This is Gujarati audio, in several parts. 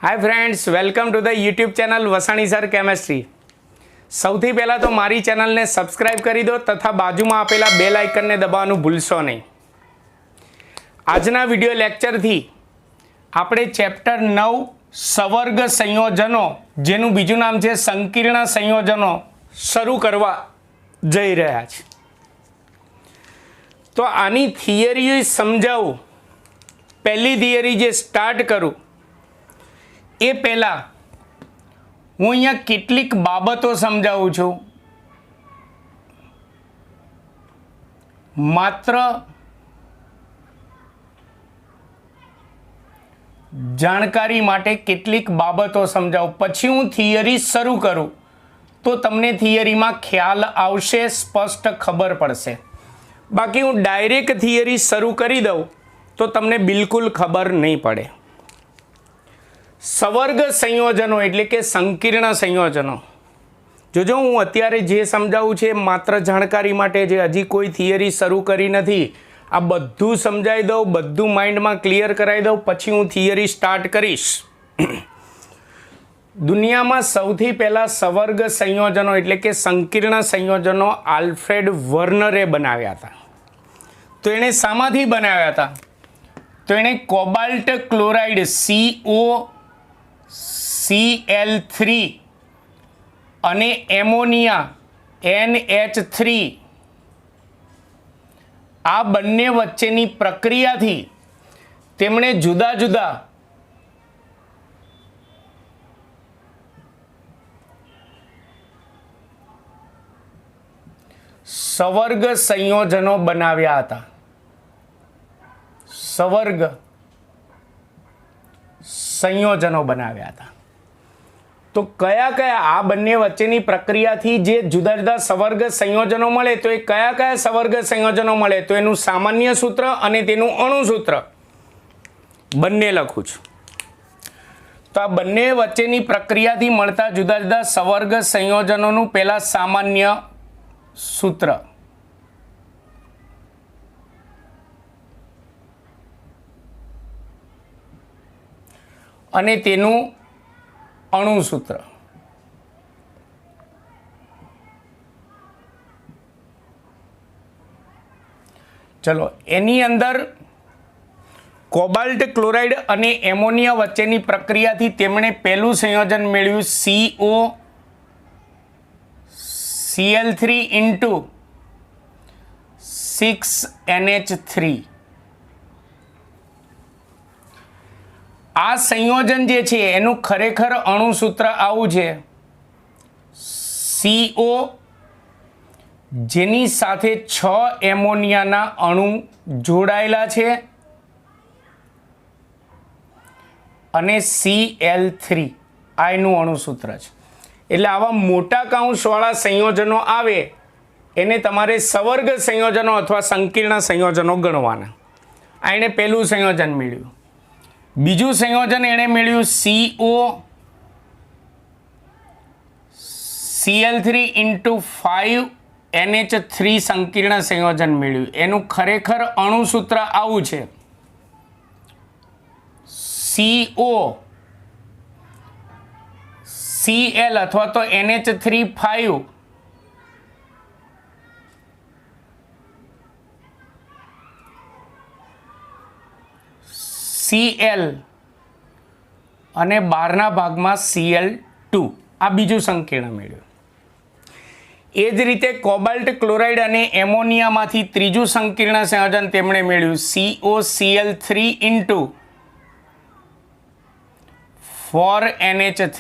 Hi friends, welcome to the YouTube channel Vasani sir chemistry. સૌથી પહેલાં તો મારી ચેનલને સબસ્ક્રાઇબ કરી દો તથા બાજુમાં આપેલા બેલ આઇકનને દબાવવાનું ભૂલશો નહીં। આજના વિડિયો લેક્ચરથી આપણે ચેપ્ટર 9 સવર્ગ સંયોજનો, જેનું બીજું નામ છે સંકીર્ણ સંયોજનો, શરૂ કરવા જઈ રહ્યા છે। તો આની થિયરી સમજાવું, પહેલી થિયરી જે સ્ટાર્ટ કરું એ પહેલાં હું અહીંયા કેટલીક બાબતો સમજાવું છું। માત્ર જાણકારી માટે કેટલીક બાબતો સમજાવું, પછી હું થિયરી શરૂ કરું તો તમને થિયરીમાં ખ્યાલ આવશે, સ્પષ્ટ ખબર પડશે। બાકી હું ડાયરેક્ટ થિયરી શરૂ કરી દઉં તો તમને બિલકુલ ખબર નહીં પડે। સવર્ગ સંયોજનો એટલે કે સંકીર્ણ સંયોજનો, જોજો હું અત્યારે જે સમજાવું છે માત્ર જાણકારી માટે છે, હજી કોઈ થિયરી શરૂ કરી નથી। આ બધું સમજાવી દઉં, બધું માઇન્ડમાં ક્લિયર કરાવી દઉં, પછી હું થિયરી સ્ટાર્ટ કરીશ। દુનિયામાં સૌથી પહેલાં સવર્ગ સંયોજનો એટલે કે સંકીર્ણ સંયોજનો આલ્ફ્રેડ વર્નરે બનાવ્યા હતા। તો એણે શામાંથી બનાવ્યા હતા? તો એણે કોબાલ્ટ ક્લોરાઇડ COCl3 અને એમોનિયા NH3 આ બંને વચ્ચેની પ્રક્રિયાથી તેમણે જુદા જુદા સવર્ગ સંયોજનો બનાવ્યા હતા। સવર્ગ સંયોજનો બનાવ્યા હતા। તો કયા કયા આ બંને વચ્ચેની પ્રક્રિયાથી જે જુદા જુદા સવર્ગ સંયોજનો મળે, તો એ કયા કયા સવર્ગ સંયોજનો મળે? તો એનું સામાન્ય સૂત્ર અને તેનું અણુ સૂત્ર બંને લખું છું। તો આ બંને વચ્ચેની પ્રક્રિયાથી મળતા જુદા જુદા સવર્ગ સંયોજનોનું પહેલા સામાન્ય સૂત્ર અને તેનું અણુ સૂત્ર। ચલો, એની અંદર કોબાલ્ટ ક્લોરાઇડ અને એમોનિયા વચ્ચેની પ્રક્રિયાથી તેમણે પહેલું સંયોજન મેળવ્યું COCl3 ઇન્ટુ 6NH3। આ સંયોજન જે છે એનું ખરેખર અણુ સૂત્ર આવું છે, CO જેની સાથે 6 એમોનિયાના અણુ જોડાયેલા છે અને Cl3 આ એનું અણુ સૂત્ર છે। એટલે આવા મોટા કાઉન્સવાળા સંયોજનો આવે એને તમારે સવર્ગ સંયોજનો અથવા સંકીર્ણ સંયોજનો ગણવાના। આ એણે પહેલું સંયોજન મેળવ્યું। બીજું સંયોજન એણે મેળવ્યું COCl3 ઇન્ટુ 5NH3 સંકીર્ણ સંયોજન મેળવ્યું। એનું ખરેખર અણુ સૂત્ર આવું છે, COCl અથવા તો NH3 5 Cl અને બહારના ભાગમાં Cl2 આ બીજું સંકીર્ણ મેળવ્યું। એ જ રીતે કોબાલ્ટ ક્લોરાઇડ અને એમોનિયામાંથી ત્રીજું સંકીર્ણ સંયોજન તેમણે મેળવ્યું COCl3 ઇન્ટુ 4NH3।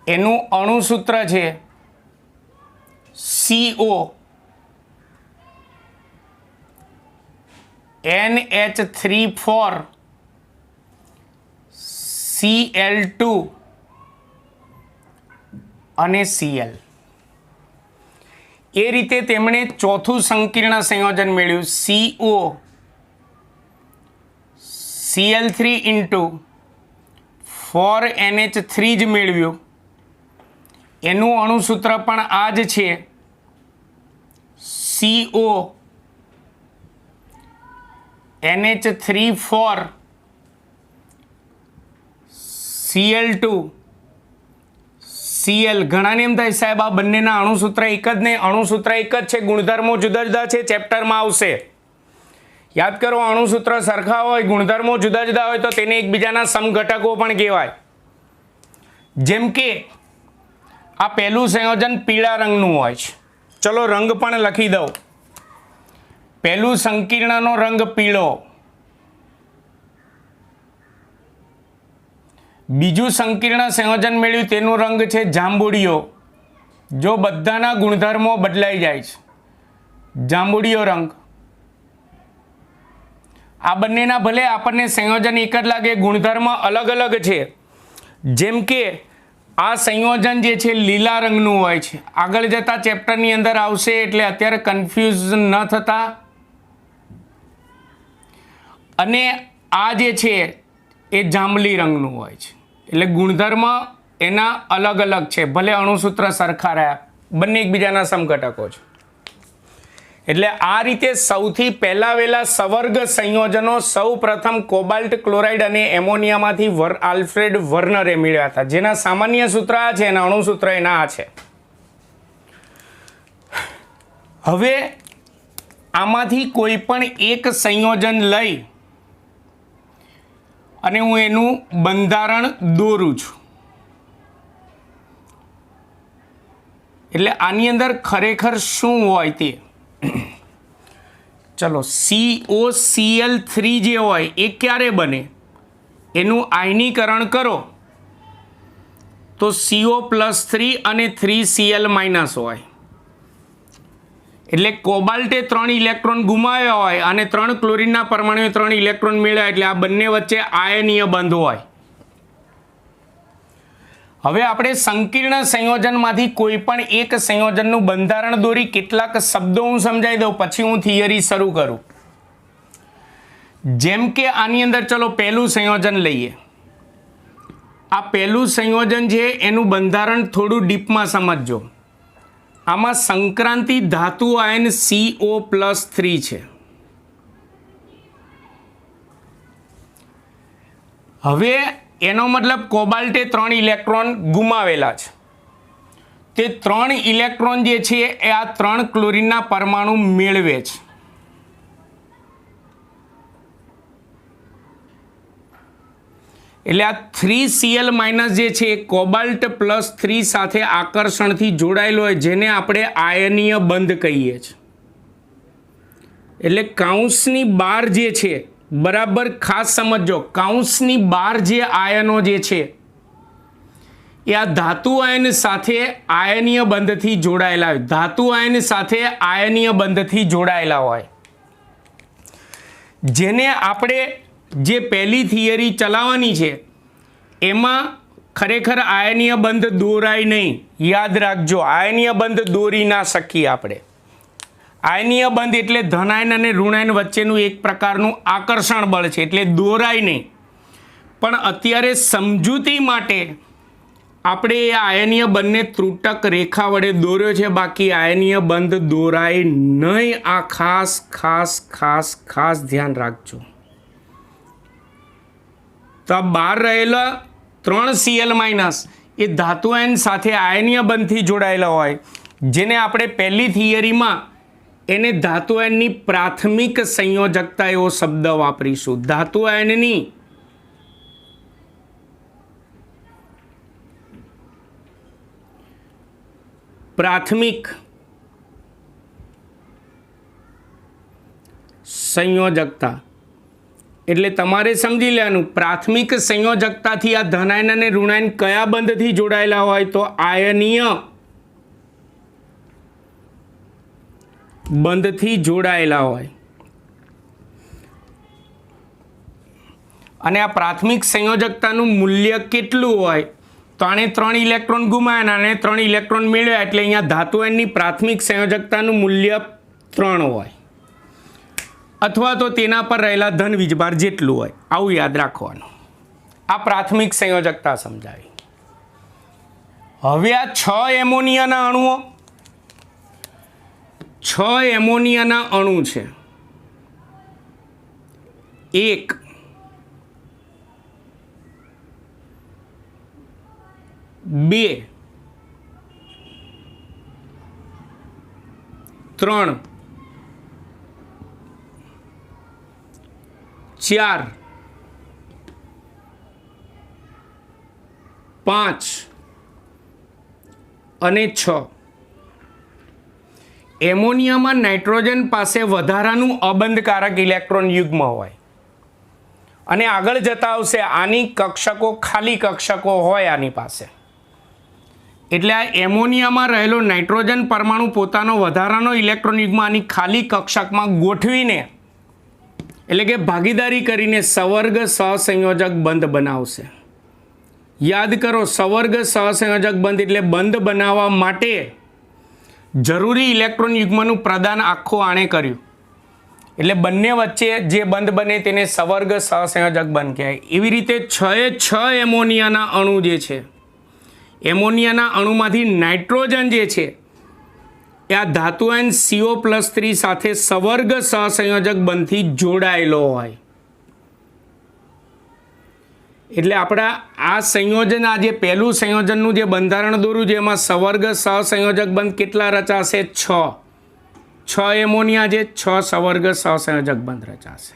એનું અણુ સૂત્ર છે CO NH3 Cl2 અને Cl। એ રીતે તેમણે ચોથું સંકીર્ણ સંયોજન મેળવ્યું COCl3 ઇન્ટુ 4NH3 જ મેળવ્યું। એનું અણુ સૂત્ર પણ આ જ છે, CO NH3 4 Cl2 Cl. ઘણાને એમ થાય સાહેબ આ બંનેના અણુસૂત્ર એક જ નહીં, અણુસૂત્ર એક જ છે, ગુણધર્મો જુદા જુદા છે, ચેપ્ટરમાં આવશે. યાદ કરો, અણુસૂત્ર સરખા હોય, ગુણધર્મો જુદા જુદા હોય તો તેને એકબીજાના સમઘટકો પણ કહેવાય. જેમ કે આ પહેલું સંયોજન પીળા રંગનું હોય છે. ચલો રંગ પણ લખી દઉં. પહેલું સંકીર્ણનો રંગ પીળો, બીજું સંકીર્ણ સંયોજન મેળવ્યું તેનું રંગ છે જાંબુડિયો. જો બધાના ગુણધર્મો બદલાઈ જાય છે, જાંબુડિયો રંગ. આ બંનેના ભલે આપણને સંયોજન એક જ લાગે, ગુણધર્મ અલગ અલગ છે. જેમ કે આ સંયોજન જે છે લીલા રંગનું હોય છે, આગળ જતા ચેપ્ટરની અંદર આવશે એટલે અત્યારે કન્ફ્યુઝ ન થતા. અને આ જે છે એ જાંબલી રંગનું હોય છે, એટલે ગુણધર્મ એના અલગ અલગ છે, ભલે અણુસૂત્ર સરખા રહ્યા, બંને એકબીજાના સમઘટકો છે. એટલે આ રીતે સૌથી પહેલા વહેલા સવર્ગ સંયોજનો સૌ પ્રથમ કોબાલ્ટ ક્લોરાઇડ અને એમોનિયામાંથી આલ્ફ્રેડ વર્નરે મેળવ્યા હતા. જેના સામાન્ય સૂત્ર આ છે, એના અણુસૂત્ર એના આ છે. હવે આમાંથી કોઈ પણ એક સંયોજન લઈ અને હું એનું બંધારણ દોરું છું. એટલે આની અંદર ખરેખર શું હોય તે, ચલો COCl3 જે હોય એ ક્યારે બને, એનું આયનીકરણ કરો તો CO+3 અને 3Cl- હોય. એટલે કોબાલ્ટે 3 ઇલેક્ટ્રોન ગુમાવ્યા હોય અને 3 ક્લોરીનના પરમાણુએ 3 ઇલેક્ટ્રોન મેળવ્યા, એટલે આ બંને વચ્ચે આયનીય બંધ હોય. હવે આપણે સંકીર્ણ સંયોજનમાંથી કોઈ પણ એક સંયોજનનું બંધારણ દોરી કેટલાક શબ્દો હું સમજાવી દઉં, પછી હું થિયરી શરૂ કરું. જેમ કે આની અંદર ચલો પહેલું સંયોજન લઈએ. આ પહેલું સંયોજન છે એનું બંધારણ થોડું ડીપમાં સમજજો. આમાં સંક્રાંતિ ધાતુ આયન CO+3 છે. હવે એનો મતલબ કોબાલ્ટે 3 ઇલેક્ટ્રોન ગુમાવેલા છે. તે 3 ઇલેક્ટ્રોન જે છે એ આ 3 ક્લોરીનના પરમાણુ મેળવે છે. એટલે આ 3Cl- જે છે એ કોબાલ્ટ +3 સાથે આકર્ષણથી જોડાયેલો હોય, જેને આપણે આયનીય બંધ કહીએ છીએ. એટલે કાઉન્સની બહાર જે છે, બરાબર ખાસ સમજો, કાઉન્સની બહાર જે આયનો જે છે એ આ ધાતુ આયન સાથે આયનીય બંધથી જોડાયેલા હોય. ધાતુ આયન સાથે આયનીય બંધથી જોડાયેલા હોય, જેને આપણે જે પહેલી થિયરી ચલાવવાની છે એમાં ખરેખર આયનીય બંધ દોરાય નહીં. યાદ રાખજો, આયનીય બંધ દોરી ના શકીએ આપણે. આયનીય બંધ એટલે ધનાયન અને ઋણાયન વચ્ચેનું એક પ્રકારનું આકર્ષણ બળ છે, એટલે દોરાય નહીં. પણ અત્યારે સમજૂતી માટે આપણે એ આયનીય બંધને ત્રુટક રેખા વડે દોર્યો છે, બાકી આયનીય બંધ દોરાય નહીં. આ ખાસ ખાસ ખાસ ખાસ ધ્યાન રાખજો. તો આ બહાર રહેલા 3Cl- એ ધાતુ આયન સાથે આયનીય બંધથી જોડાયેલા હોય, જેને આપણે પહેલી થિયરીમાં એને ધાતુ આયનની પ્રાથમિક સંયોજકતા એવો શબ્દ વાપરીશું. ધાતુ આયનની પ્રાથમિક સંયોજકતા એટલે તમારે સમજી લેવાનું, પ્રાથમિક સંયોજકતાથી આ ધનાયન અને ઋણાયન કયા બંધથી જોડાયેલા હોય, તો આયનીય બંધથી જોડાયેલા હોય. અને આ પ્રાથમિક સંયોજકતાનું મૂલ્ય કેટલું હોય, તો આને 3 ઇલેક્ટ્રોન ગુમાવ્યા અને 3 ઇલેક્ટ્રોન મેળવ્યા, એટલે અહીંયા ધાતુ આયનની પ્રાથમિક સંયોજકતાનું મૂલ્ય 3 હોય, અથવા તો તેના પર રહેલા ધન વીજભાર જેટલું હોય. આવું યાદ રાખવાનું. આ પ્રાથમિક સંયોજકતા સમજાવી. હવે આ 6 એમોનિયાના અણુઓ, 6 એમોનિયાના અણુ છે. 1 2 3 4 5 અને 6 એમોનિયામાં નાઇટ્રોજન પાસે વધારાનું અબંધકારક ઇલેક્ટ્રોન યુગ્મ હોય અને આગળ જતા આવશે આની કક્ષકો ખાલી કક્ષકો હોય આની પાસે. એટલે આ એમોનિયામાં રહેલો નાઇટ્રોજન પરમાણુ પોતાનો વધારાનો ઇલેક્ટ્રોન યુગ્મ આની ખાલી કક્ષકમાં ગોઠવીને એટલે કે ભાગીદારી કરીને સવર્ગ સહસંયોજક બંધ બનાવશે. યાદ કરો, સવર્ગ સહસંયોજક બંધ એટલે બંધ બનાવવા માટે જરૂરી ઇલેક્ટ્રોન યુગ્મનું પ્રદાન આખું આણે કર્યું. એટલે બંને વચ્ચે જે બંધ બને તેને સવર્ગ સહસંયોજક બંધ કહેવાય. એવી રીતે 6 એમોનિયાના અણુ જે છે, એમોનિયાના અણુમાંથી નાઇટ્રોજન જે છે એ આ ધાતુ આયન CO+3 સાથે સવર્ગ સહસંયોજક બંધથી જોડાયેલો હોય. એટલે આપણા આ સંયોજન, આ જે પહેલું સંયોજનનું જે બંધારણ દોર્યું છે એમાં સવર્ગ સહસંયોજક બંધ કેટલા રચાશે? 6 એમોનિયા જે 6 સવર્ગ સહસંયોજક બંધ રચાશે.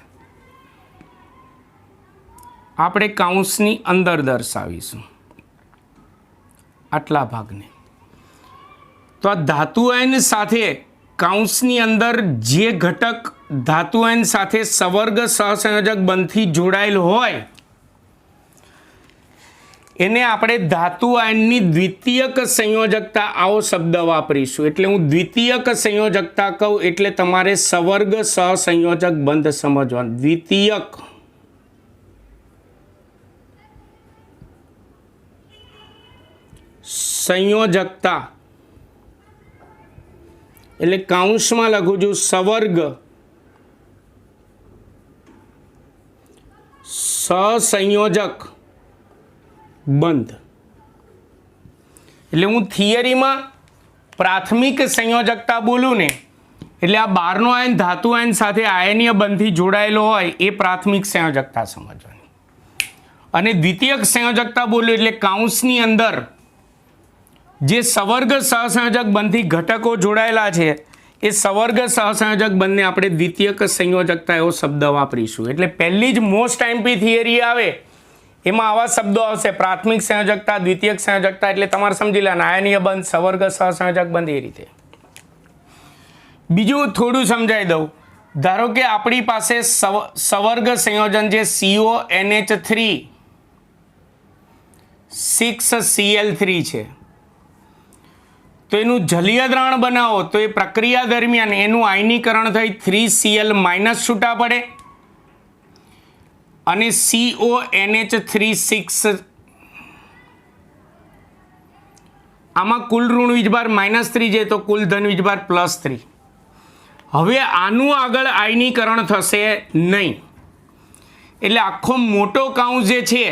આપણે કૌંસની અંદર દર્શાવીશું આટલા ભાગને. તો આ ધાતુ આયન સાથે કૌંસની અંદર જે ઘટક ધાતુ આયન સાથે સવર્ગ સહસંયોજક બંધથી જોડાયેલ હોય એને આપણે ધાતુ આયનની દ્વિતીયક સંયોજકતા આવો શબ્દ વાપરીશું. એટલે હું દ્વિતીયક સંયોજકતા કહું એટલે તમારે સવર્ગ સહસંયોજક બંધ સમજવાનું. દ્વિતીયક સંયોજકતા એટલે કૌંસમાં લખું છું સવર્ગ સહસંયોજક બંધ. એટલે હું થિયરીમાં પ્રાથમિક સંયોજકતા બોલું ને એટલે આ બહારનો આયન ધાતુ આયન સાથે આયનીય બંધથી જોડાયેલો હોય એ પ્રાથમિક સંયોજકતા સમજવાની. અને દ્વિતીયક સંયોજકતા બોલું એટલે કૌંસની અંદર જે સવર્ગ સહસંયોજક બંધથી ઘટકો જોડાયેલા છે એ સવર્ગ સહસંયોજક બંધને આપણે દ્વિતીયક સંયોજકતા એવો શબ્દ વાપરીશું. એટલે પહેલી જ મોસ્ટ આઈએમપી થિયરી આવે એમાં આવા શબ્દો આવશે: પ્રાથમિક સંયોજકતા, દ્વિતીયક સંયોજકતા. એટલે તમારે સમજી લેવાનું આયનીય બંધ, સવર્ગ સહસંયોજક બંધ એ રીતે. બીજું થોડું સમજાવી દઉં. ધારો કે આપણી પાસે સવર્ગ સંયોજન જે CONH3 6Cl3 છે, તો એનું જલીય દ્રાવણ બનાવો તો એ પ્રક્રિયા દરમિયાન એનું આયનીકરણ થઈ 3Cl- છૂટા પડે અને CONH3 આમાં કુલ ઋણ વીજભાર -3 છે તો કુલ ધન વીજભાર +3. હવે આનું આગળ આયનીકરણ થશે નહીં. એટલે આખો મોટો કૌંસ જે છે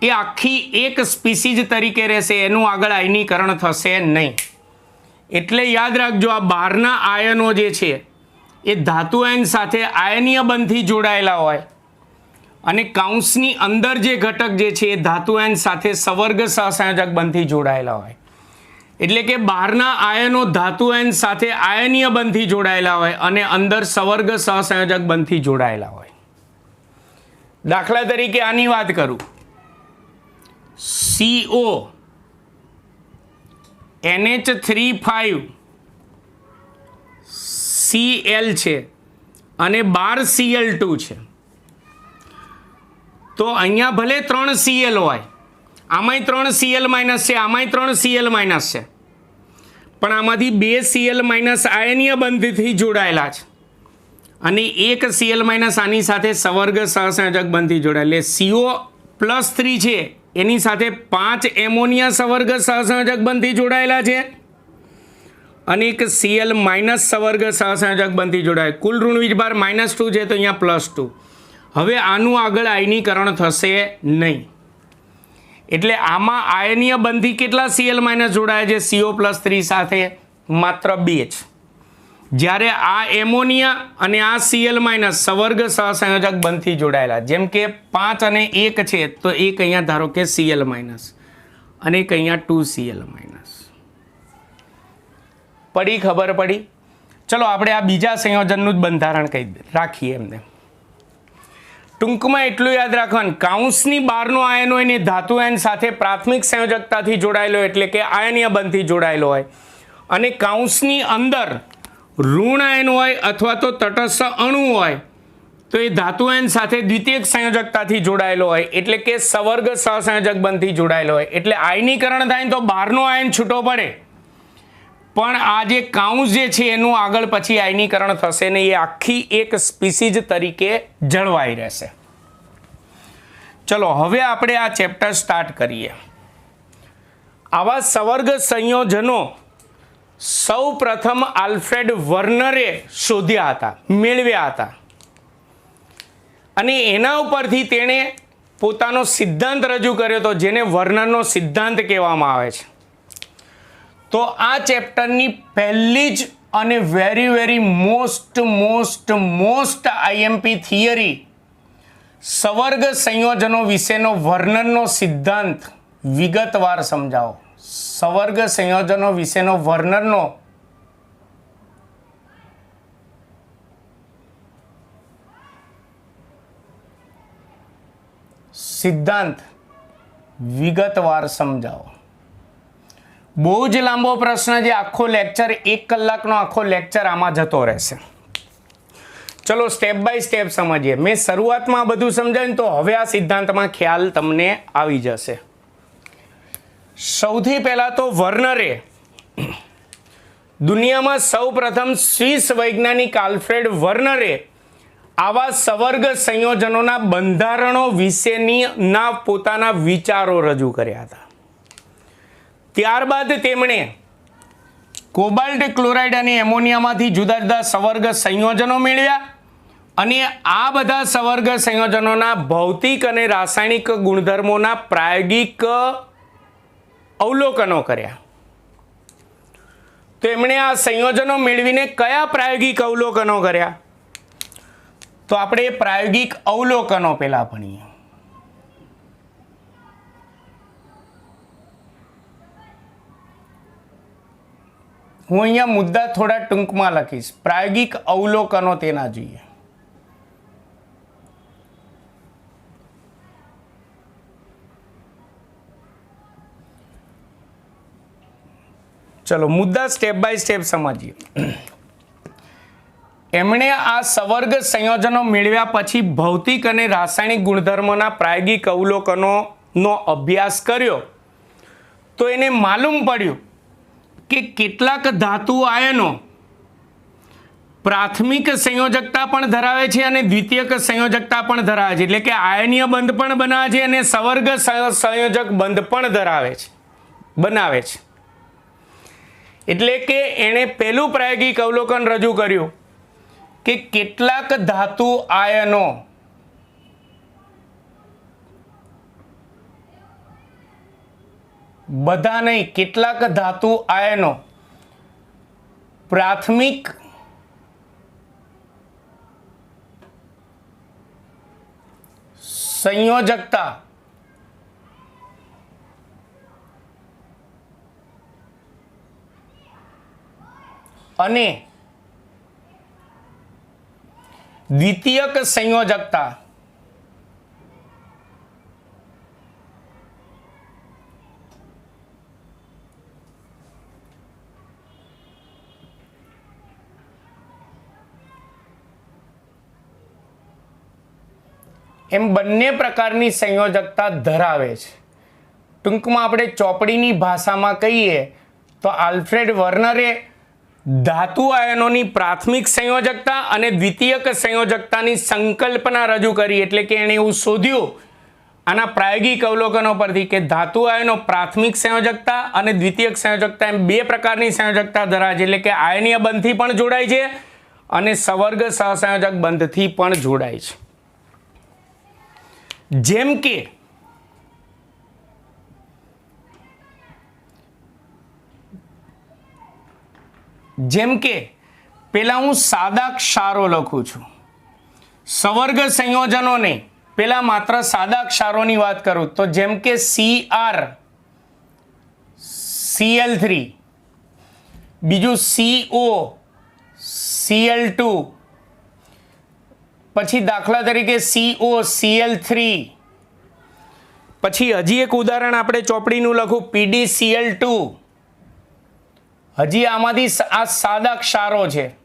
એ આખી એક સ્પીસીઝ તરીકે રહેશે, એનું આગળ આયનીકરણ થશે નહીં. એટલે યાદ રાખજો, આ બહારના આયનો જે છે એ ધાતુ આયન સાથે આયનીય બંધથી જોડાયેલા હોય અને કૌંસની અંદર જે ઘટક જે છે એ ધાતુ આયન સાથે સવર્ગ સહસંયોજક બંધથી જોડાયેલા હોય. એટલે કે બહારના આયનો ધાતુ આયન સાથે આયનીય બંધથી જોડાયેલા હોય અને અંદર સવર્ગ સહસંયોજક બંધથી જોડાયેલા હોય. દાખલા તરીકે આની વાત કરું, CONH3 છે અને 12 Cl2 છે. તો અહીંયા ભલે 3 Cl હોય, આમાંય 3 Cl- છે, આમાંય 3 Cl- છે, પણ આમાંથી 2 Cl- આયનીય બંધથી જોડાયેલા છે અને 1 Cl- આની સાથે સવર્ગ સહસંયોજક બંધથી જોડાયેલ. CO+3 છે એની સાથે 5 એમોનિયા સવર્ગ સહસંયોજક બંધથી જોડાયેલા છે અને એક Cl- સવર્ગ સહસંયોજક બંધથી જોડાયેલ. કુલ ઋણ વીજભાર -2 છે તો અહીંયા +2. હવે આનું આગળ આયનીકરણ થશે નહીં. એટલે આમાં આયનીય બંધી કેટલા Cl- જોડાયા છે CO+3 સાથે? માત્ર 2 જ. જ્યારે આ એમોનિયા અને આ Cl- સવર્ગ સહસંયોજક બંધથી જોડાયેલા, જેમ કે 5 અને 1 છે તો 1 અહીંયા ધારો કે Cl-. અને એક અહીંયા 2Cl માઇનસ. પડી ખબર પડી? ચલો આપણે આ બીજા સંયોજનનું જ બંધારણ કહી રાખીએ એમને. ટૂંકમાં એટલું યાદ રાખવાનું, કાઉન્સની બહારનો આયન હોય ને ધાતુ આયન સાથે પ્રાથમિક સંયોજકતાથી જોડાયેલો એટલે કે આયનીય બંધથી જોડાયેલો હોય, અને કાઉન્સની અંદર ઋણ આયન હોય અથવા તો તટસ્થ અણુ હોય તો એ ધાતુ આયન સાથે દ્વિતીયક સંયોજકતાથી જોડાયેલો હોય એટલે કે સવર્ગ સહસંયોજક બંધથી જોડાયેલો હોય. એટલે આયનીકરણ થાય તો બહારનો આયન છૂટો પડે, પણ આ જે કાઉન્સ જે છે એનું આગળ પછી આયનીકરણ થશે ને એ આખી એક સ્પીસીઝ તરીકે જળવાઈ રહેશે. ચલો હવે આપણે આ ચેપ્ટર સ્ટાર્ટ કરીએ. આવા સવર્ગ સંયોજનો સૌ પ્રથમ આલ્ફ્રેડ વર્નરે શોધ્યા હતા, મેળવ્યા હતા, અને એના ઉપરથી તેણે પોતાનો સિદ્ધાંત રજૂ કર્યો હતો જેને વર્નરનો સિદ્ધાંત કહેવામાં આવે છે. તો આ ચેપ્ટરની પહેલી જ અને વેરી મોસ્ટ આઈએમપી થિયરી સવર્ગ સંયોજનો વિશેનો વર્નરનો સિદ્ધાંત વિગતવાર સમજાવો. સવર્ગ સંયોજનો વિશેનો વર્નરનો સિદ્ધાંત વિગતવાર સમજાવો. બહુ જ લાંબો પ્રશ્ન છે, આખો લેક્ચર 1 કલાકનો આખો લેક્ચર આમાં જતો રહેશે. ચલો સ્ટેપ બાય સ્ટેપ સમજીએ. મેં શરૂઆતમાં બધું સમજાવ્યું તો હવે આ સિદ્ધાંતમાં ખ્યાલ તમને આવી જશે. સૌથી પહેલા તો વર્નરે દુનિયામાં સૌ પ્રથમ સ્વિસ વૈજ્ઞાનિક આલ્ફ્રેડ વર્નરે આવા સવર્ગ સંયોજનોના બંધારણો વિશેના પોતાના વિચારો રજૂ કર્યા હતા. ત્યારબાદ તેમણે કોબાલ્ટ ક્લોરાઇડ અને એમોનિયામાંથી જુદા જુદા સવર્ગ સંયોજનો મેળવ્યા અને આ બધા સવર્ગ સંયોજનોના ભૌતિક અને રાસાયણિક ગુણધર્મોના પ્રાયોગિક અવલોકનો કર્યા. તો એમણે આ સંયોજનો મેળવીને કયા પ્રાયોગિક અવલોકનો કર્યા? તો આપણે પ્રાયોગિક અવલોકનો પહેલા ભણીએ. હું અહીંયા મુદ્દા થોડા ટૂંકમાં લખીશ. પ્રાયોગિક અવલોકનો તેના જોઈએ. ચલો મુદ્દા સ્ટેપ બાય સ્ટેપ સમજીએ. એમણે આ સવર્ગ સંયોજનો મેળવ્યા પછી ભૌતિક અને રાસાયણિક ગુણધર્મોના પ્રાયોગિક અવલોકનોનો અભ્યાસ કર્યો તો એને માલુમ પડ્યું કે કેટલાક ધાતુ આયનો પ્રાથમિક સંયોજકતા પણ ધરાવે છે અને દ્વિતીયક સંયોજકતા પણ ધરાવે છે. એટલે કે આયનીય બંધ પણ બનાવે છે અને સવર્ગ સંયોજક બંધ પણ બનાવે છે. એટલે કે એણે પહેલું પ્રાયોગિક અવલોકન રજૂ કર્યું કે કેટલાક ધાતુ આયનો બધા નહીં, કેટલાક ધાતુ આયનો પ્રાથમિક સંયોજકતા અને દ્વિતીયક સંયોજકતા એમ બંને પ્રકારની સંયોજકતા ધરાવે છે. ટૂંકમાં આપણે ચોપડીની ભાષામાં કહીએ તો આલ્ફ્રેડ વર્નરે ધાતુ આયનોની પ્રાથમિક સંયોજકતા અને દ્વિતીયક સંયોજકતાની સંકલ્પના રજૂ કરી. એટલે કે એણે એવું શોધ્યું આના પ્રાયોગિક અવલોકનો પરથી કે ધાતુ આયનો પ્રાથમિક સંયોજકતા અને દ્વિતીયક સંયોજકતા એમ બે પ્રકારની સંયોજકતા ધરાવે છે. એટલે કે આયનીય બંધથી પણ જોડાય છે અને સવર્ગ સહસંયોજક બંધથી પણ જોડાય છે. જેમ કે પેલા હું સાદા ક્ષારો લખું છું. સવર્ગ સંયોજનોને પેલા માત્ર સાદા ક્ષારોની વાત કરું તો જેમ કે Cr Cl3, બીજું CO Cl2, પછી દાખલા તરીકે CO Cl3, પછી હજી એક ઉદાહરણ આપણે ચોપડીનું લખું PdCl2. હજી આમાંથી આ સાદા ક્ષારો છે.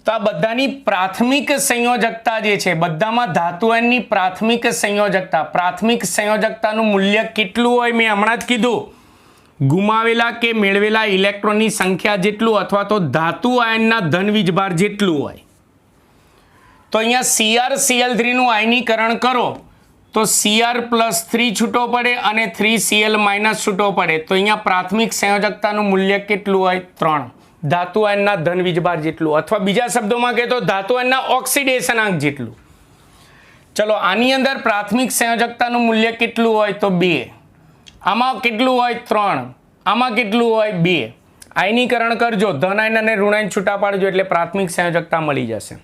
તો આ બધાની પ્રાથમિક સંયોજકતા જે છે, બધામાં ધાતુ આયનની પ્રાથમિક સંયોજકતાનું મૂલ્ય કેટલું હોય મેં હમણાં જ કીધું, ગુમાવેલા કે મેળવેલા ઇલેક્ટ્રોનની સંખ્યા જેટલું અથવા તો ધાતુ આયનના ધન વીજભાર જેટલું હોય. તો અહીંયા CrCl3 નું આયનીકરણ કરો તો Cr+3 છૂટો પડે અને 3Cl- છૂટો પડે. તો અહીંયા પ્રાથમિક સંયોજકતાનું મૂલ્ય કેટલું હોય? 3, ધાતુ આયનના ધન વીજભાર જેટલું, અથવા બીજા શબ્દોમાં કહે તો ધાતુ આયનના ઓક્સિડેશનાંક જેટલું. ચલો આની અંદર પ્રાથમિક સંયોજકતાનું મૂલ્ય કેટલું હોય? તો 2. આમાં કેટલું હોય? 3. આમાં કેટલું હોય? 2. આયનીકરણ કરજો, ધન આયન અને ઋણ આયન છૂટા પાડજો એટલે પ્રાથમિક સંયોજકતા મળી જશે.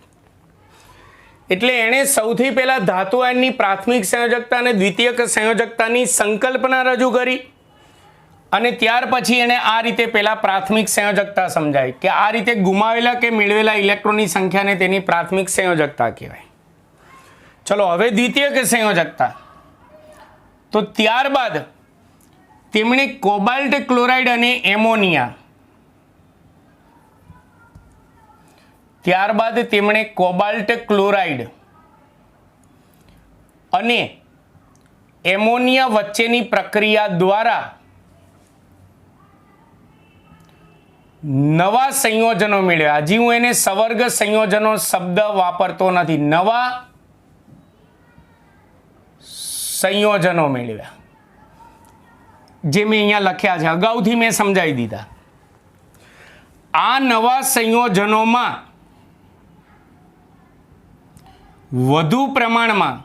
એટલે એણે સૌથી પહેલા ધાતુ આયનની પ્રાથમિક સંયોજકતા અને દ્વિતીયક સંયોજકતાની સંકલ્પના રજૂ કરી અને ત્યાર પછી એણે આ રીતે પહેલા પ્રાથમિક સંયોજકતા સમજાવી કે આ રીતે ગુમાવેલા કે મેળવેલા ઇલેક્ટ્રોનની સંખ્યાને તેની પ્રાથમિક સંયોજકતા કહેવાય. ચલો હવે દ્વિતીયક સંયોજકતા. તો ત્યારબાદ તેમણે કોબાલ્ટ ક્લોરાઇડ અને એમોનિયા કોબાલ્ટ ક્લોરાઇડ અને એમોનિયા વચ્ચેની પ્રક્રિયા દ્વારા નવા સંયોજનો મેળવ્યા. હજી હું એને સવર્ગ સંયોજનો શબ્દ વાપરતો નથી, નવા સંયોજનો મેળવ્યા જે મેં અહીંયા લખ્યા છે, અગાઉથી મેં સમજાવી દીધા. આ નવા સંયોજનોમાં વધુ પ્રમાણમાં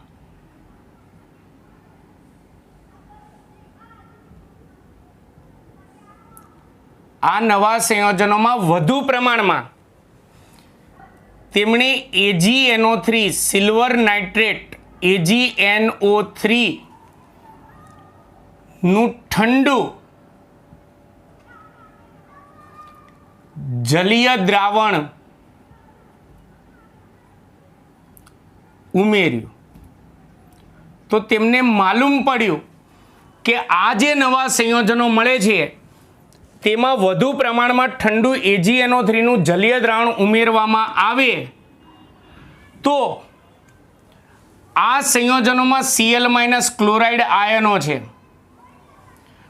તેમણે AgNO3 સિલ્વર નાઇટ્રેટ AgNO3 નું ઠંડુ જલીય દ્રાવણ ઉમેર્યું. તો તેમને માલુમ પડ્યું કે આ જે નવા સંયોજનો મળે છે તેમાં વધુ પ્રમાણમાં ઠંડુ AgNO3 નું જલીય દ્રાવણ ઉમેરવામાં આવે તો આ સંયોજનોમાં Cl- ક્લોરાઇડ આયનો છે.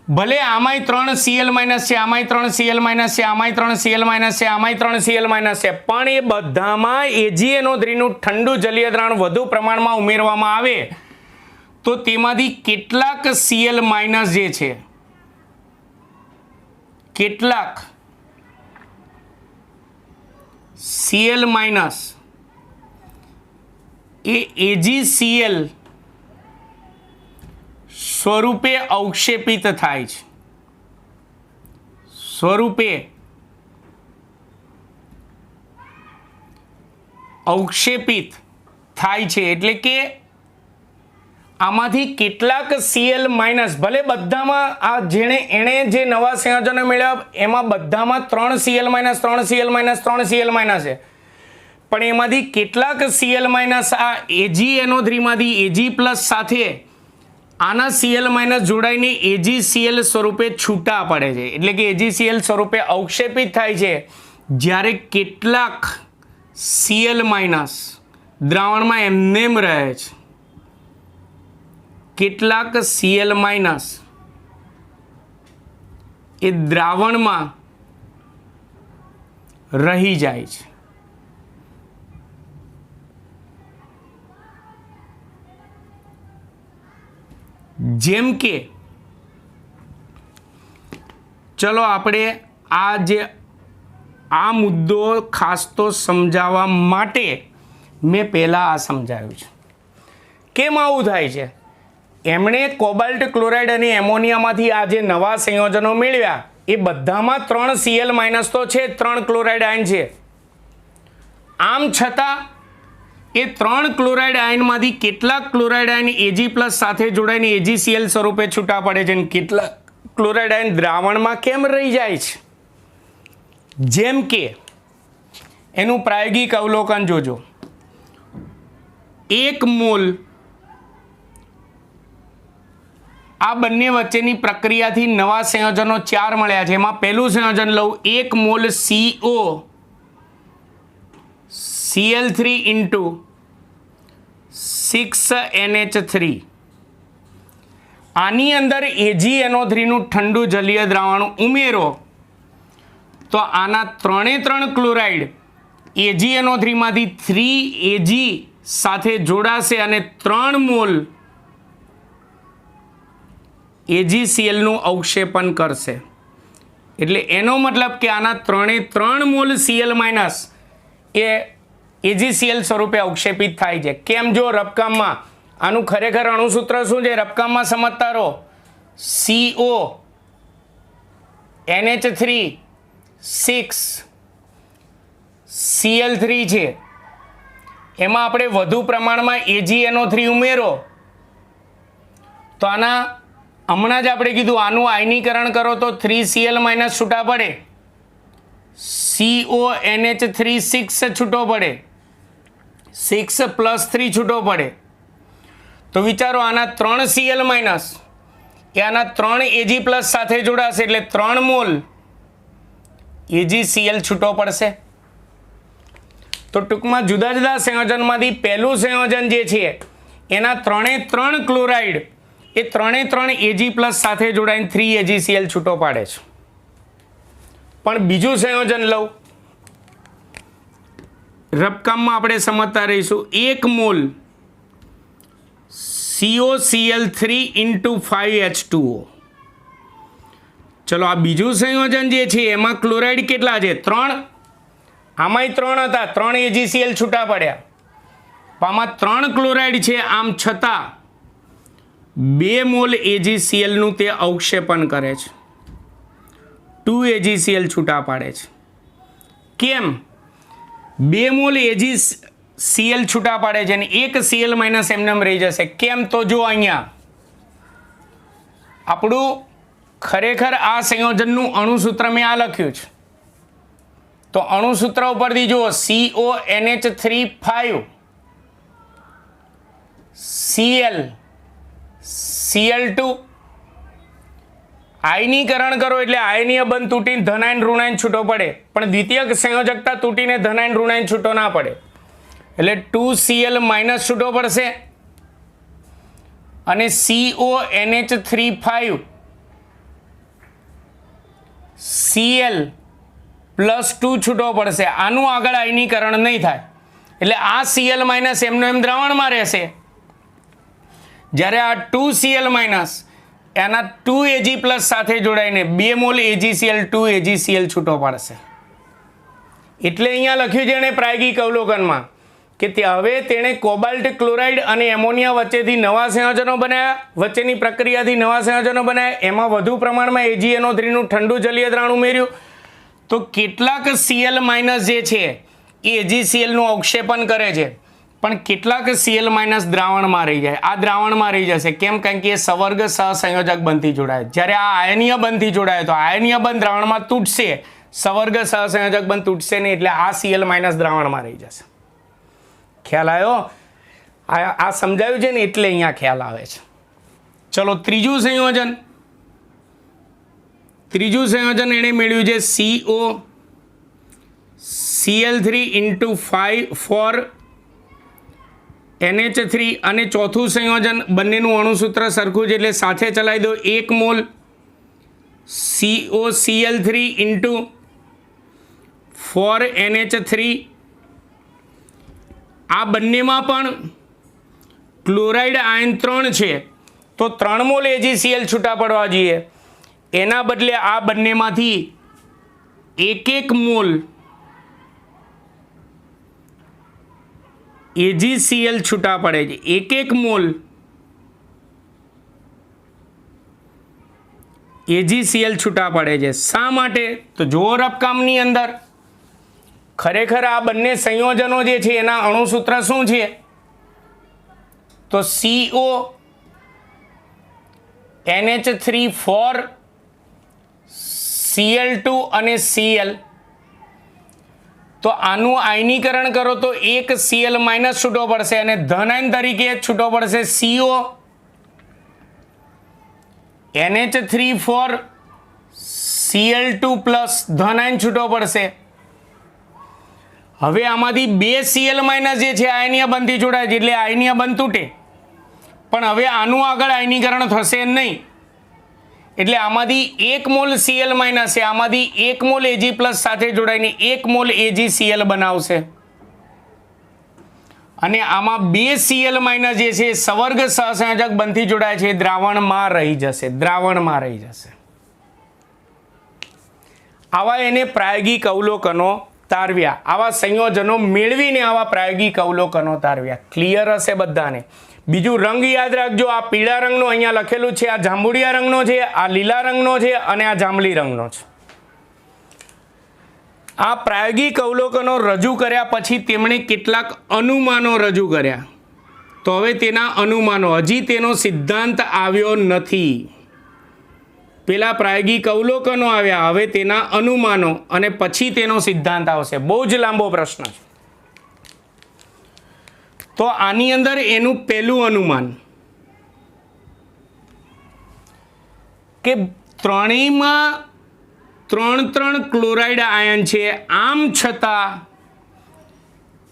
ભલે આમાંય 3 Cl- છે, આમાંય 3 Cl- છે, આમાંય 3 Cl- છે, આમાંય 3 Cl- છે, પણ એ બધામાં AgNO3 નું ઠંડુ જલીય દ્રાવણ વધુ પ્રમાણમાં ઉમેરવામાં આવે તો તેમાંથી કેટલાક Cl- જે છે, કેટલાક Cl- એ AgCl સ્વરૂપે અવક્ષેપિત થાય છે. એટલે કે આમાંથી કેટલાક Cl- ભલે બધામાં આ એણે જે નવા સંયોજનો મેળવ્યા એમાં બધામાં 3 Cl- 3 Cl- 3 Cl- છે, પણ એમાંથી કેટલાક Cl- આ AgNO3 માંથી Ag+ સાથે આના Cl- જોડાઈને AgCl સ્વરૂપે છૂટા પડે છે, એટલે કે AgCl સ્વરૂપે અવક્ષેપિત થાય છે. જ્યારે કેટલાક Cl- દ્રાવણમાં એમનેમ રહે છે, કેટલાક Cl- એ દ્રાવણમાં રહી જાય છે. જેમ કે ચલો આપણે આ મુદ્દો ખાસ તો સમજાવવા માટે મેં પહેલાં આ સમજાવ્યું છે. કેમ આવું થાય છે? એમણે કોબાલ્ટ ક્લોરાઇડ અને એમોનિયામાંથી આ જે નવા સંયોજનો મેળવ્યા એ બધામાં 3 Cl- તો છે, 3 ક્લોરાઇડ આયન છે. આમ છતાં એ 3 ક્લોરાઇડ આયનમાંથી કેટલાક ક્લોરાઇડ આયન Ag+ સાથે જોડાઈને AgCl સ્વરૂપે છૂટા પડે છે અને કેટલાક ક્લોરાઇડ આયન દ્રાવણમાં કેમ રહી જાય છે? જેમ કે એનું પ્રાયોગિક અવલોકન જોજો. 1 મોલ આ બંને વચ્ચેની પ્રક્રિયાથી નવા સંયોજનો 4 મળ્યા છે. એમાં પહેલું સંયોજન લઉં, 1 mall CO Cl3 into 6NH3. આની અંદર AgNO3 નું ઠંડુ જલીય દ્રાવણ ઉમેરો તો આના 3 ક્લોરાઇડ AgNO3 માંથી 3Ag સાથે જોડાશે અને 3 મોલ AgCl નું અવક્ષેપન કરશે. એટલે એનો મતલબ કે આના 3 મોલ Cl માઇનસ એ AgCl સ્વરૂપે અવક્ષેપિત થાય છે. કેમ? જો રબકામમાં આનું ખરેખર અણુસૂત્ર શું છે રબકામમાં સમજતા રહો. CO NH3 6 Cl3 છે. એમાં આપણે વધુ પ્રમાણમાં AgNO3 ઉમેરો તો આના હમણાં જ આપણે કીધું આનું આયનીકરણ કરો તો 3Cl માઇનસ છૂટા પડે, CONH3 6 છૂટો પડે, 6 પ્લસ 3 છૂટો પડે. તો વિચારો આના 3Cl માઇનસ એ આના 3 Ag પ્લસ સાથે જોડાશે એટલે 3 મોલ AgCl છૂટો પડશે. તો ટૂંકમાં જુદા જુદા સંયોજનમાંથી પહેલું સંયોજન જે છે એના 3 ક્લોરાઇડ એ 3 Ag પ્લસ સાથે જોડાઈને 3AgCl છૂટો પાડે છે. પણ બીજું સંયોજન લઉં, રબકામમાં આપણે સમજતા રહીશું. 1 મોલ COCl3 ઇન્ટુ 5H2O. ચલો આ બીજું સંયોજન જે છે એમાં ક્લોરાઇડ કેટલા છે? 3. આમાંય 3 હતા, 3 AgCl છૂટા પડ્યા. આમાં 3 ક્લોરાઇડ છે, આમ છતાં 2 મોલ AgCl નું તે અવક્ષેપણ કરે છે, 2 AgCl છૂટા પાડે છે. કેમ? 2 મોલ AgCl છૂટા પાડે છે અને 1 Cl માઇનસ એમને રહી જશે. કેમ? તો જો અહીંયા આપણું ખરેખર આ સંયોજનનું અણુસૂત્ર મેં આ લખ્યું છે. તો અણુસૂત્ર ઉપરથી જુઓ, CONH3 5 Cl Cl2 આયનીકરણ કરો એટલે આયનીય બંધ તૂટીને ધનાયન ઋણાયન છૂટો પડે, પણ દ્વિતીયક સંયોજકતા તૂટીને ધનાયન ઋણાયન છૂટો ના પડે. એટલે 2Cl માઇનસ છૂટો પડશે અને CONH3 5 Cl પ્લસ 2 છૂટો પડશે. આનું આગળ આયનીકરણ નહીં થાય એટલે આ Cl માઇનસ એમનો એમ દ્રાવણમાં રહેશે. જ્યારે આ 2Cl માઇનસ એના 2 Ag પ્લસ સાથે જોડાઈને 2 મોલ AgCl 2 AgCl છૂટો પાડશે. એટલે અહીંયા લખ્યું છે એણે પ્રાયોગિક અવલોકનમાં કે હવે તેણે કોબાલ્ટ ક્લોરાઇડ અને એમોનિયા વચ્ચેથી નવા સંયોજનો બનાવ્યા, વચ્ચેની પ્રક્રિયાથી નવા સંયોજનો બનાવ્યા, એમાં વધુ પ્રમાણમાં AgNO3 નું ઠંડુ જલીય દ્રાવણ ઉમેર્યું તો કેટલાક Cl માઇનસ જે છે એ AgCl નું અવક્ષેપણ કરે છે, પણ કેટલાક Cl માઇનસ દ્રાવણમાં રહી જાય. આ દ્રાવણમાં રહી જશે. કેમ? કારણ કે એ સવર્ગ સહસંયોજક બંધથી જોડાય. જ્યારે આ આયનીય બંધથી જોડાય તો આયનીય બંધ દ્રાવણમાં તૂટશે, સવર્ગ સહસંયોજક બંધ તૂટશે નહીં એટલે આ Cl માઇનસ દ્રાવણમાં રહી જશે. ખ્યાલ આવ્યો? આ સમજાયું છે ને એટલે અહીંયા ખ્યાલ આવે છે. ચલો ત્રીજું સંયોજન એણે મેળવ્યું છે COCl3 ઇન્ટુ 4 NH3 અને ચોથું સંયોજન બંનેનું અણુસૂત્ર સરખું છે એટલે સાથે ચલાવી દો. 1 મોલ COCl3 ઇન્ટુ 4 NH3. આ બંનેમાં પણ ક્લોરાઇડ આયન 3 છે તો 3 મોલ AgCl છૂટા પડવા જોઈએ. એના બદલે આ બંનેમાંથી 1 મોલ AgCl છૂટા પડે છે. 1 મોલ AgCl છૂટા પડે છે. શા માટે? તો જો રબકામની અંદર ખરેખર આ બંને સંયોજનો જે છે એના અણુસૂત્ર શું છે? તો CONH3 4 Cl2 અને Cl, તો આનું આયનીકરણ કરો તો એક Cl માઇનસ છૂટો પડશે અને ધન આયન તરીકે છૂટો પડશે CO, NH3 Cl2 પ્લસ ધન આયન છૂટો પડશે. હવે આમાંથી બે Cl માઇનસ જે છે આયનીય બંધથી જોડાય છે એટલે આયનીય બંધ તૂટે, પણ હવે આનું આગળ આયનીકરણ થશે નહીં એટલે આમાંથી 1 મોલ Cl માઇનસ છે, આમાંથી 1 મોલ Ag પ્લસ સાથે જોડાઈને 1 મોલ AgCl બનાવશે અને આમાં બે Cl માઇનસ જે છે સવર્ગ સહસંયોજક બંધથી જોડાય છે, દ્રાવણમાં રહી જશે. આવા એને પ્રાયોગિક અવલોકનો તારવ્યા, આવા સંયોજનો મેળવીને આવા પ્રાયોગિક અવલોકનો તારવ્યા. ક્લિયર હશે બધાને? બીજું રંગ યાદ રાખજો, આ પીળા રંગનો અહીંયા લખેલું છે, આ જાંબુડિયા રંગનો છે, આ લીલા રંગનો છે અને આ જાંબલી રંગનો છે. આ પ્રાયોગિક અવલોકનો રજૂ કર્યા પછી તેમણે કેટલાક અનુમાનો રજૂ કર્યા. તો હવે તેના અનુમાનો, હજી તેનો સિદ્ધાંત આવ્યો નથી. પેલા પ્રાયોગિક અવલોકનો આવ્યા, હવે તેના અનુમાનો અને પછી તેનો સિદ્ધાંત આવશે. બહુ જ લાંબો પ્રશ્ન છે. તો આની અંદર એનું પહેલું અનુમાન કે ત્રણેયમાં 3 ક્લોરાઇડ આયન છે, આમ છતાં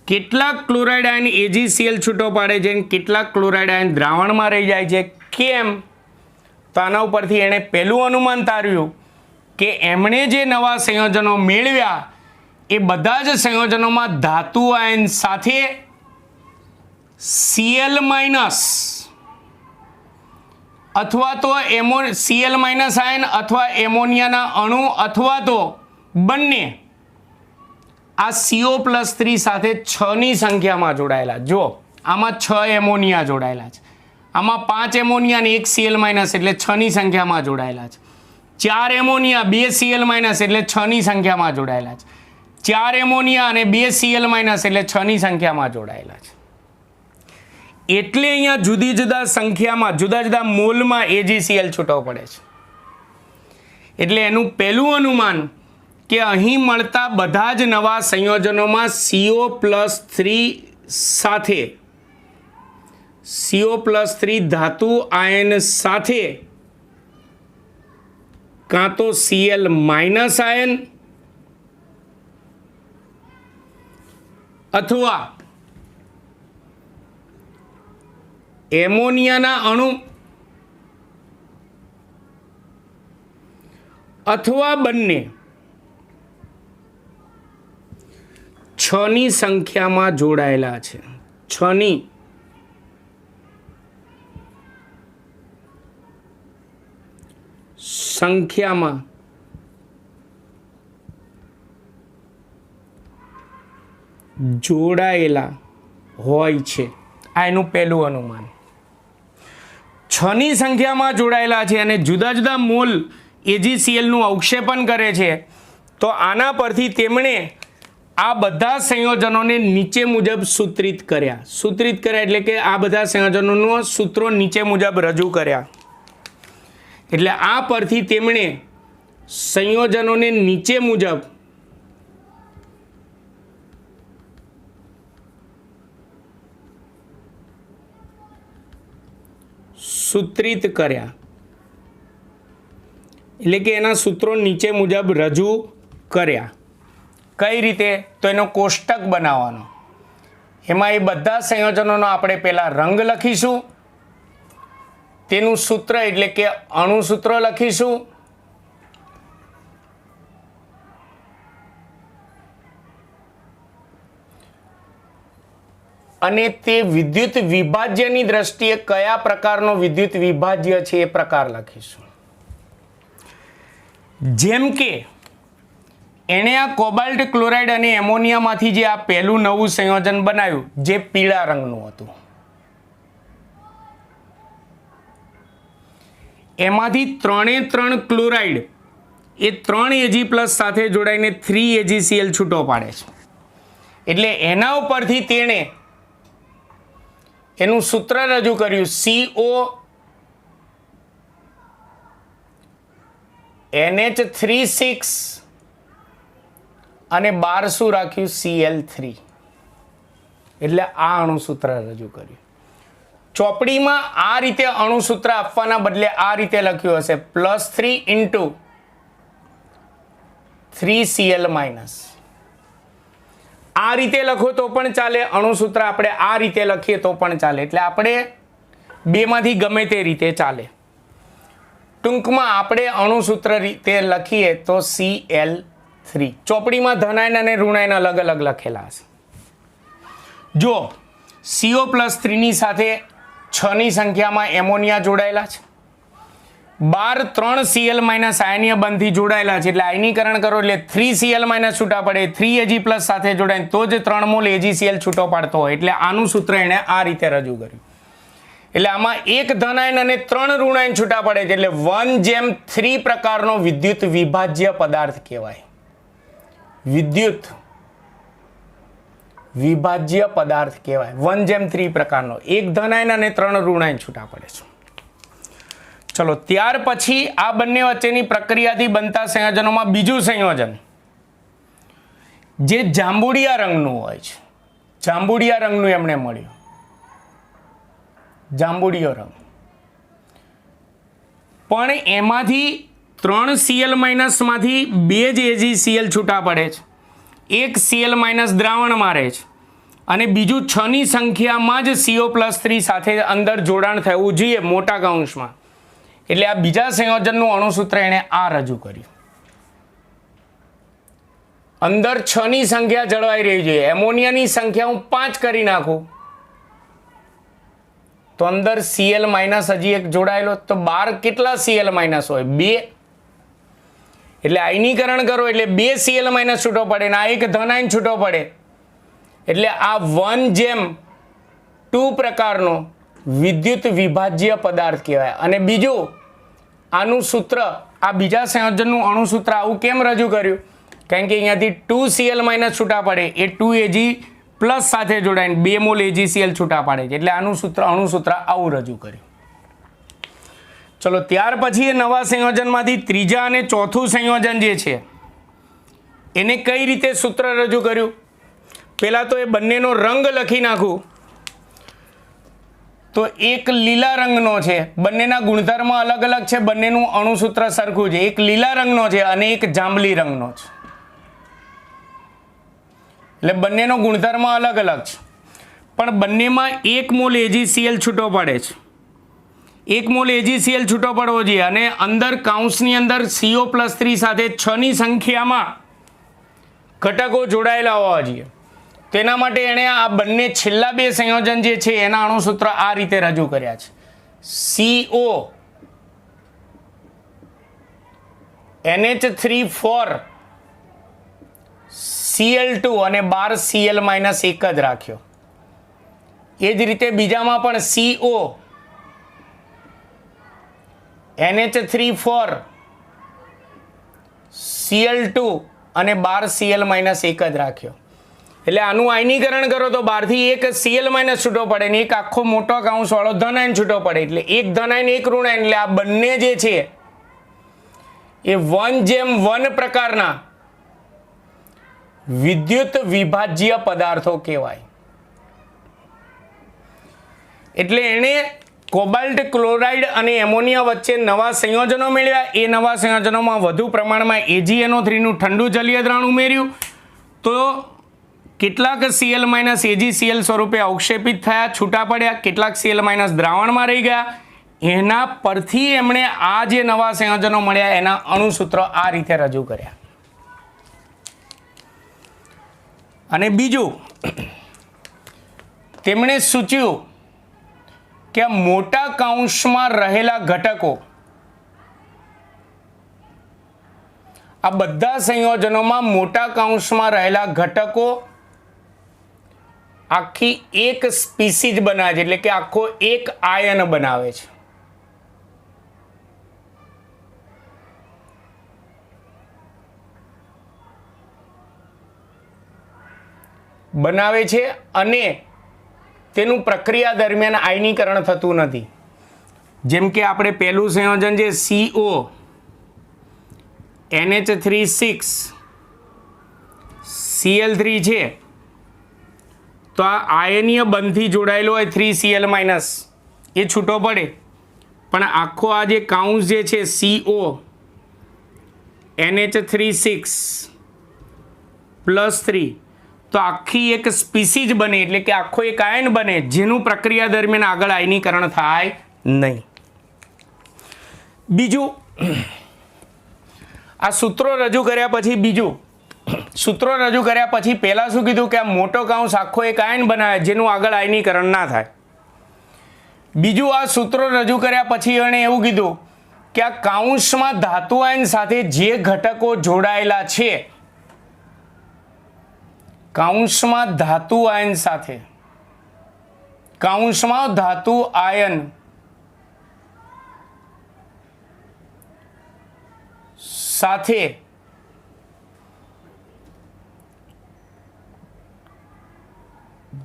કેટલાક ક્લોરાઇડ આયન AgCl છૂટો પાડે છે અને કેટલાક ક્લોરાઇડ આયન દ્રાવણમાં રહી જાય છે. કેમ? તો આના ઉપરથી એણે પહેલું અનુમાન તાર્યું કે એમણે જે નવા સંયોજનો મેળવ્યા એ બધા જ સંયોજનોમાં ધાતુ આયન સાથે Cl માઇનસ અથવા તો Cl માઇનસ આયન અથવા એમોનિયાના અણુ અથવા તો બંને આ CO+3 સાથે 6ની સંખ્યામાં જોડાયેલા. જો આમાં 6 એમોનિયા જોડાયેલા છે, આમાં 5 એમોનિયા અને 1 Cl માઇનસ એટલે 6ની સંખ્યામાં જોડાયેલા છે. 4 એમોનિયા 2 Cl માઇનસ એટલે 6ની સંખ્યામાં જોડાયેલા છે. 4 એમોનિયા અને 2 Cl માઇનસ એટલે 6ની સંખ્યામાં જોડાયેલા છે. એટલે અહીંયા જુદી જુદા સંખ્યામાં જુદા જુદા મોલમાં AgCl છૂટો પડે છે. એટલે એનું પહેલું અનુમાન કે અહીં મળતા બધા જ નવા સંયોજનોમાં CO+3 સાથે CO+3 ધાતુ આયન સાથે કાં તો Cl માઇનસ આયન અથવા એમોનિયાના અણુ અથવા બંને 6ની સંખ્યામાં જોડાયેલા છે. 6ની સંખ્યામાં જોડાયેલા હોય છે. આ એનું પહેલું અનુમાન. 6ની સંખ્યામાં જોડાયેલા છે અને જુદા જુદા મોલ AgClનું અવક્ષેપણ કરે છે. તો આના પરથી તેમણે આ બધા સંયોજનોને નીચે મુજબ સૂત્રિત કર્યા એટલે કે આ બધા સંયોજનોનો સૂત્રો નીચે મુજબ રજૂ કર્યા. એટલે આ પરથી તેમણે સંયોજનોને નીચે મુજબ સૂત્રિત કર્યા. એટલે કે એના સૂત્રો નીચે મુજબ રજૂ કર્યા. કઈ રીતે? તો એનો કોષ્ટક બનાવવાનો. એમાં એ બધા સંયોજનોનો આપણે પહેલા રંગ લખીશું, તેનું સૂત્ર એટલે કે અણુ સૂત્ર લખીશું, અને તે વિદ્યુત વિભાજ્યની દ્રષ્ટિએ કયા પ્રકારનો વિદ્યુત વિભાજ્ય છે એ પ્રકાર લખીશું. જેમ કે એણે આ કોબાલ્ટ ક્લોરાઇડ અને એમોનિયામાંથી જે આ પહેલું નવું સંયોજન બનાવ્યું જે પીળા રંગનું હતું, એમાંથી 3 ક્લોરાઇડ એ 3 Ag+ સાથે જોડાઈને 3 AgCl છૂટો પાડે છે. એટલે એના ઉપરથી તેણે એનું સૂત્ર રજૂ કર્યું, CO NH3 અને 12 શું રાખ્યું Cl3 એટલે આ અણુસૂત્ર રજૂ કર્યું. ચોપડીમાં આ રીતે અણુસૂત્ર આપવાના બદલે આ રીતે લખ્યું હશે +3 × 3Cl-. આ રીતે લખો તો પણ ચાલે, અણુસૂત્ર આપણે આ રીતે લખીએ તો પણ ચાલે, એટલે આપણે બેમાંથી ગમે તે રીતે ચાલે. ટૂંકમાં આપણે અણુસૂત્ર રીતે લખીએ તો Cl3. ચોપડીમાં ધનાયન અને ઋણાયન અલગ અલગ લખેલા હશે. જો CO+3 ની સાથે 6 ની સંખ્યામાં એમોનિયા જોડાયેલા છે, 12 3 Cl- આયનીય બંધથી જોડાયેલા છે, એટલે આયનીકરણ કરો એટલે 3Cl- છૂટા પડે, 3 Ag+ સાથે જોડાય તો જ 3 મોલ AgCl છૂટો પાડતો હોય, એટલે આનું સૂત્ર એણે આ રીતે રજૂ કર્યું. એટલે આમાં એક ધનાયન અને 3 ઋણાયન છૂટા પડે છે, એટલે 1:3 પ્રકારનો વિદ્યુત વિભાજ્ય પદાર્થ કહેવાય. વિદ્યુત વિભાજ્ય પદાર્થ કહેવાય 1:3 પ્રકારનો, એક ધનાયન અને 3 ઋણાયન છૂટા પડે છે. ચલો, ત્યાર પછી આ બંને વચ્ચેની પ્રક્રિયાથી બનતા સંયોજનોમાં બીજું સંયોજન જે જાંબુડિયા રંગનું હોય છે, જાંબુડિયા રંગનું એમને મળ્યું, જાંબુડિયો રંગ. પણ એમાંથી 3 Cl- માંથી 2 જ AgCl છૂટા પડે છે, એક Cl- દ્રાવણમાં રહે છે અને બીજું 6 ની સંખ્યામાં જ CO+3 સાથે અંદર જોડાણ થવું જોઈએ મોટા કૌંસમાં, એટલે આ બીજા સંયોજનનું અણુસૂત્ર એણે આ રજૂ કર્યું. અંદર 6 ની સંખ્યા જળવાઈ રહી જોઈએ, એમોનિયાની સંખ્યા હું 5 કરી નાખું તો અંદર Cl- હજી એક જોડાયેલો, તો 12 કેટલા Cl- હોય? 2. એટલે આયનીકરણ કરો એટલે 2 Cl- છૂટો પડે ને આ એક ધનાયન છૂટો પડે, એટલે આ 1:2 પ્રકારનો વિદ્યુત વિભાજ્ય પદાર્થ કહેવાય. અને બીજું આનું સૂત્ર, આ બીજા સંયોજનનું અણુસૂત્ર આવું કેમ રજૂ કર્યું? કારણ કે અહીંયાથી 2 Cl- છૂટા પડે, એ 2 Ag+ સાથે જોડાઈને 2 મોલ AgCl છૂટા પાડે છે, એટલે આનું અણુસૂત્ર આવું રજૂ કર્યું. ચલો, ત્યાર પછી એ નવા સંયોજનમાંથી ત્રીજા અને ચોથું સંયોજન જે છે એને કઈ રીતે સૂત્ર રજૂ કર્યું? પહેલાં તો એ બંનેનો રંગ લખી નાખું. તો એક લીલા રંગનો છે, બંનેના ગુણધર્મ અલગ અલગ છે, બંનેનું અણુસૂત્ર સરખું છે. એક લીલા રંગનો છે અને એક જાંબલી રંગનો છે, એટલે બંનેનો ગુણધર્મ અલગ અલગ છે, પણ બંનેમાં 1 મોલ AgCl છૂટો પડે છે. 1 મોલ AgCl છૂટો પડવો જોઈએ અને અંદર કૌંસની અંદર CO+3 સાથે 6 ની સંખ્યામાં ઘટકો જોડાયેલા હોવા જોઈએ. તેના માટે એણે આ બંને છેલ્લા બે સંયોજન જે છે એના અણુસૂત્ર આ રીતે રજૂ કર્યા છે. CO NH3 Cl2 અને 12 Cl- એક જ રાખ્યો. એ જ રીતે બીજામાં પણ CO NH3 Cl2 અને 12 Cl- એક જ રાખ્યો. એટલે આનું આયનીકરણ કરો તો 12 થી એક Cl- છૂટો પડે ને એક આખો મોટો કૌંસ વાળો ધનાયન છૂટો પડે, એટલે એક ધનાયન એક ઋણાયન, એટલે આ બંને જે છે એ 1:1 પ્રકારના વિદ્યુત વિભાજ્ય પદાર્થો કહેવાય. એટલે એણે કોબાલ્ટ ક્લોરાઇડ અને એમોનિયા વચ્ચે નવા સંયોજનો મેળવ્યા. એ નવા સંયોજનોમાં વધુ પ્રમાણમાં AgNO3 નું ઠંડુ જલીય દ્રાવણ ઉમેર્યું તો કેટલાક Cl- AgCl સ્વરૂપે અવક્ષેપિત થયા, છૂટા પડ્યા, કેટલાક Cl- દ્રાવણમાં રહી ગયા. એના પરથી એમણે આ જે નવા સંયોજનો મળ્યા એના અણુસૂત્રો આ રીતે રજૂ કર્યા. અને બીજું તેમણે સૂચ્યું કે મોટા કૌંસમાં રહેલા ઘટકો, આ બધા સંયોજનોમાં મોટા કૌંસમાં રહેલા ઘટકો આખી એક સ્પીસીઝ બનાવે છે, એટલે કે આખો એક આયન બનાવે છે. અને તેનું પ્રક્રિયા દરમિયાન આયનીકરણ થતું નથી. જેમ કે આપણે પહેલું સંયોજન જે CO NH3 Cl3 છે તો આ આયનીય બંધથી જોડાયેલો હોય 3Cl- એ છૂટો પડે, પણ આખો આ જે કાઉન્સ જે છે CO NH3 તો આખી એક સ્પીસીજ બને, એટલે કે આખો એક આયન બને જેનું પ્રક્રિયા દરમિયાન આગળ આયનીકરણ થાય નહીં. બીજું આ સૂત્રો રજૂ કર્યા પછી પહેલા શું કીધું કે આ મોટો કાઉન્સ આખો એક આયન બનાવે જેનું આગળ આયનીકરણ ના થાય. બીજું આ સૂત્રો રજૂ કર્યા પછી એણે એવું કીધું કે આ કાઉન્સમાં ધાતુ આયન સાથે જે ઘટકો જોડાયેલા છે, કાઉન્સમાં ધાતુ આયન સાથે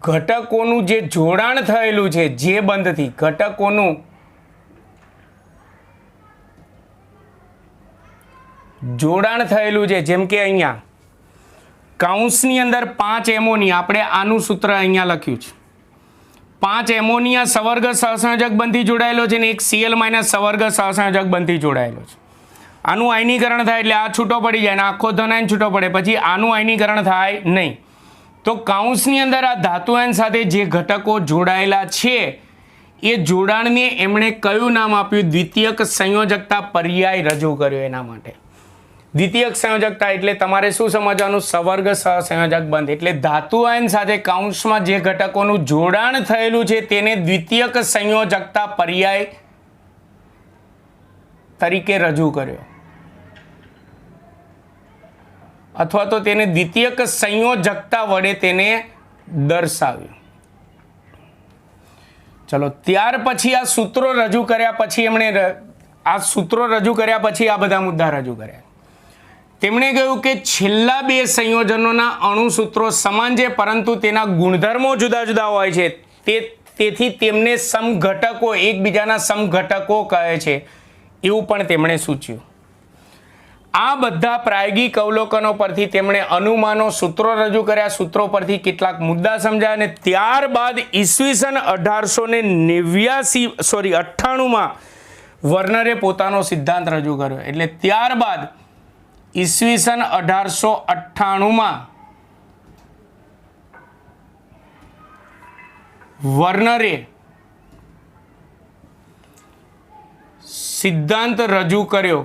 ઘટકોનું જે જોડાણ થયેલું છે, જે બંધથી ઘટકોનું જોડાણ થયેલું છે, જેમ કે અહીંયા કાઉન્સની અંદર 5 એમોનિયા, આપણે આનું સૂત્ર અહીંયા લખ્યું છે, 5 એમોનિયા સવર્ગ સહસંયોજક બંધથી જોડાયેલો છે અને એક Cl- સવર્ગ સહસંયોજક બંધથી જોડાયેલો છે. આનું આયનીકરણ થાય એટલે આ છૂટો પડી જાય અને આખો ધન આયન છૂટો પડે, પછી આનું આયનીકરણ થાય નહીં. તો કાઉન્સની અંદર આ ધાતુ આયન સાથે જે ઘટકો જોડાયેલા છે એ જોડાણને એમણે કયું નામ આપ્યું? દ્વિતીયક સંયોજકતા પર્યાય રજૂ કર્યો. એના માટે દ્વિતીયક સંયોજકતા એટલે તમારે શું સમજવાનું? સવર્ગ સહસંયોજક બંધ એટલે ધાતુ આયન સાથે કાઉન્સમાં જે ઘટકોનું જોડાણ થયેલું છે તેને દ્વિતીયક સંયોજકતા પર્યાય તરીકે રજૂ કર્યો, અથવા તો તેને દ્વિતીયક સંયોજકતા વડે તેને દર્શાવ્યું. ચલો, ત્યાર પછી આ સૂત્રો રજૂ કર્યા પછી આ બધા મુદ્દા રજૂ કર્યા. તેમણે કહ્યું કે છેલ્લા બે સંયોજનોના અણુસૂત્રો સમાન છે, પરંતુ તેના ગુણધર્મો જુદા જુદા હોય છે, તેથી તેમને સમઘટકો, એકબીજાના સમઘટકો કહે છે, એવું પણ તેમણે સૂચ્યું. આ બધા પ્રાયોગિક અવલોકનો પરથી તેમણે અનુમાનો, સૂત્રો રજૂ કર્યા, સૂત્રો પરથી કેટલાક મુદ્દા સમજાયા અને ત્યારબાદ ઈસવીસન 1898માં વર્નરે પોતાનો સિદ્ધાંત રજૂ કર્યો. એટલે ત્યારબાદ ઈસવીસન 1898માં વર્નરે સિદ્ધાંત રજૂ કર્યો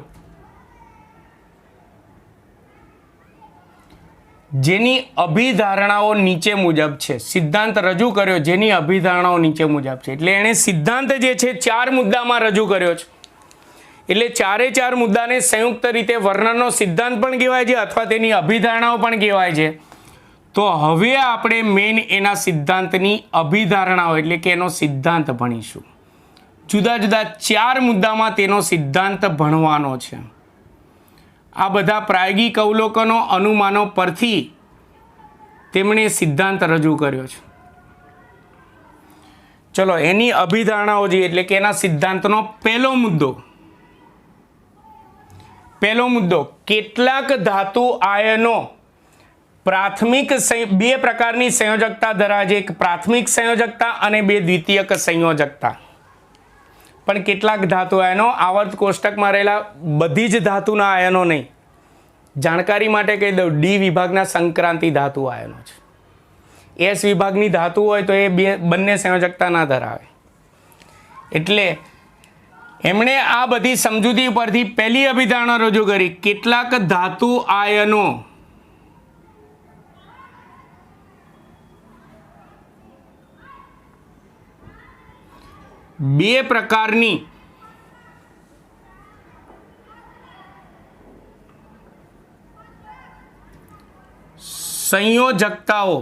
જેની અભિધારણાઓ નીચે મુજબ છે. સિદ્ધાંત રજૂ કર્યો જેની અભિધારણાઓ નીચે મુજબ છે. એટલે એણે સિદ્ધાંત જે છે 4 મુદ્દામાં રજૂ કર્યો છે. એટલે 4 મુદ્દાને સંયુક્ત રીતે વર્નરનો સિદ્ધાંત પણ કહેવાય છે અથવા તેની અભિધારણાઓ પણ કહેવાય છે. તો હવે આપણે મેઇન એના સિદ્ધાંતની અભિધારણાઓ એટલે કે એનો સિદ્ધાંત ભણીશું. જુદા જુદા 4 મુદ્દામાં તેનો સિદ્ધાંત ભણવાનો છે. આ બધા પ્રાયોગિક અવલોકનો, અનુમાનો પરથી તેમણે સિદ્ધાંત રજૂ કર્યો છે. ચલો, એની અભિધારણાઓ જોઈએ એટલે કે એના સિદ્ધાંતનો પહેલો મુદ્દો કેટલાક ધાતુ આયનો પ્રાથમિક 2 પ્રકારની સંયોજકતા ધરાવે છે. એક પ્રાથમિક સંયોજકતા અને 2 દ્વિતીયક સંયોજકતા. પણ કેટલાક ધાતુ આયનો, આવર્ત કોષ્ટકમાં રહેલા બધી જ ધાતુના આયનો નહીં, જાણકારી માટે કહી દઉં, ડી વિભાગના સંક્રાંતિ ધાતુ આયનો છે. એસ વિભાગની ધાતુ હોય તો એ બંને સંયોજકતા ના ધરાવે. એટલે એમણે આ બધી સમજૂતી પરથી પહેલી અભિધારણા રજૂ કરી. કેટલાક ધાતુ આયનો બે પ્રકારની સંયોજકતા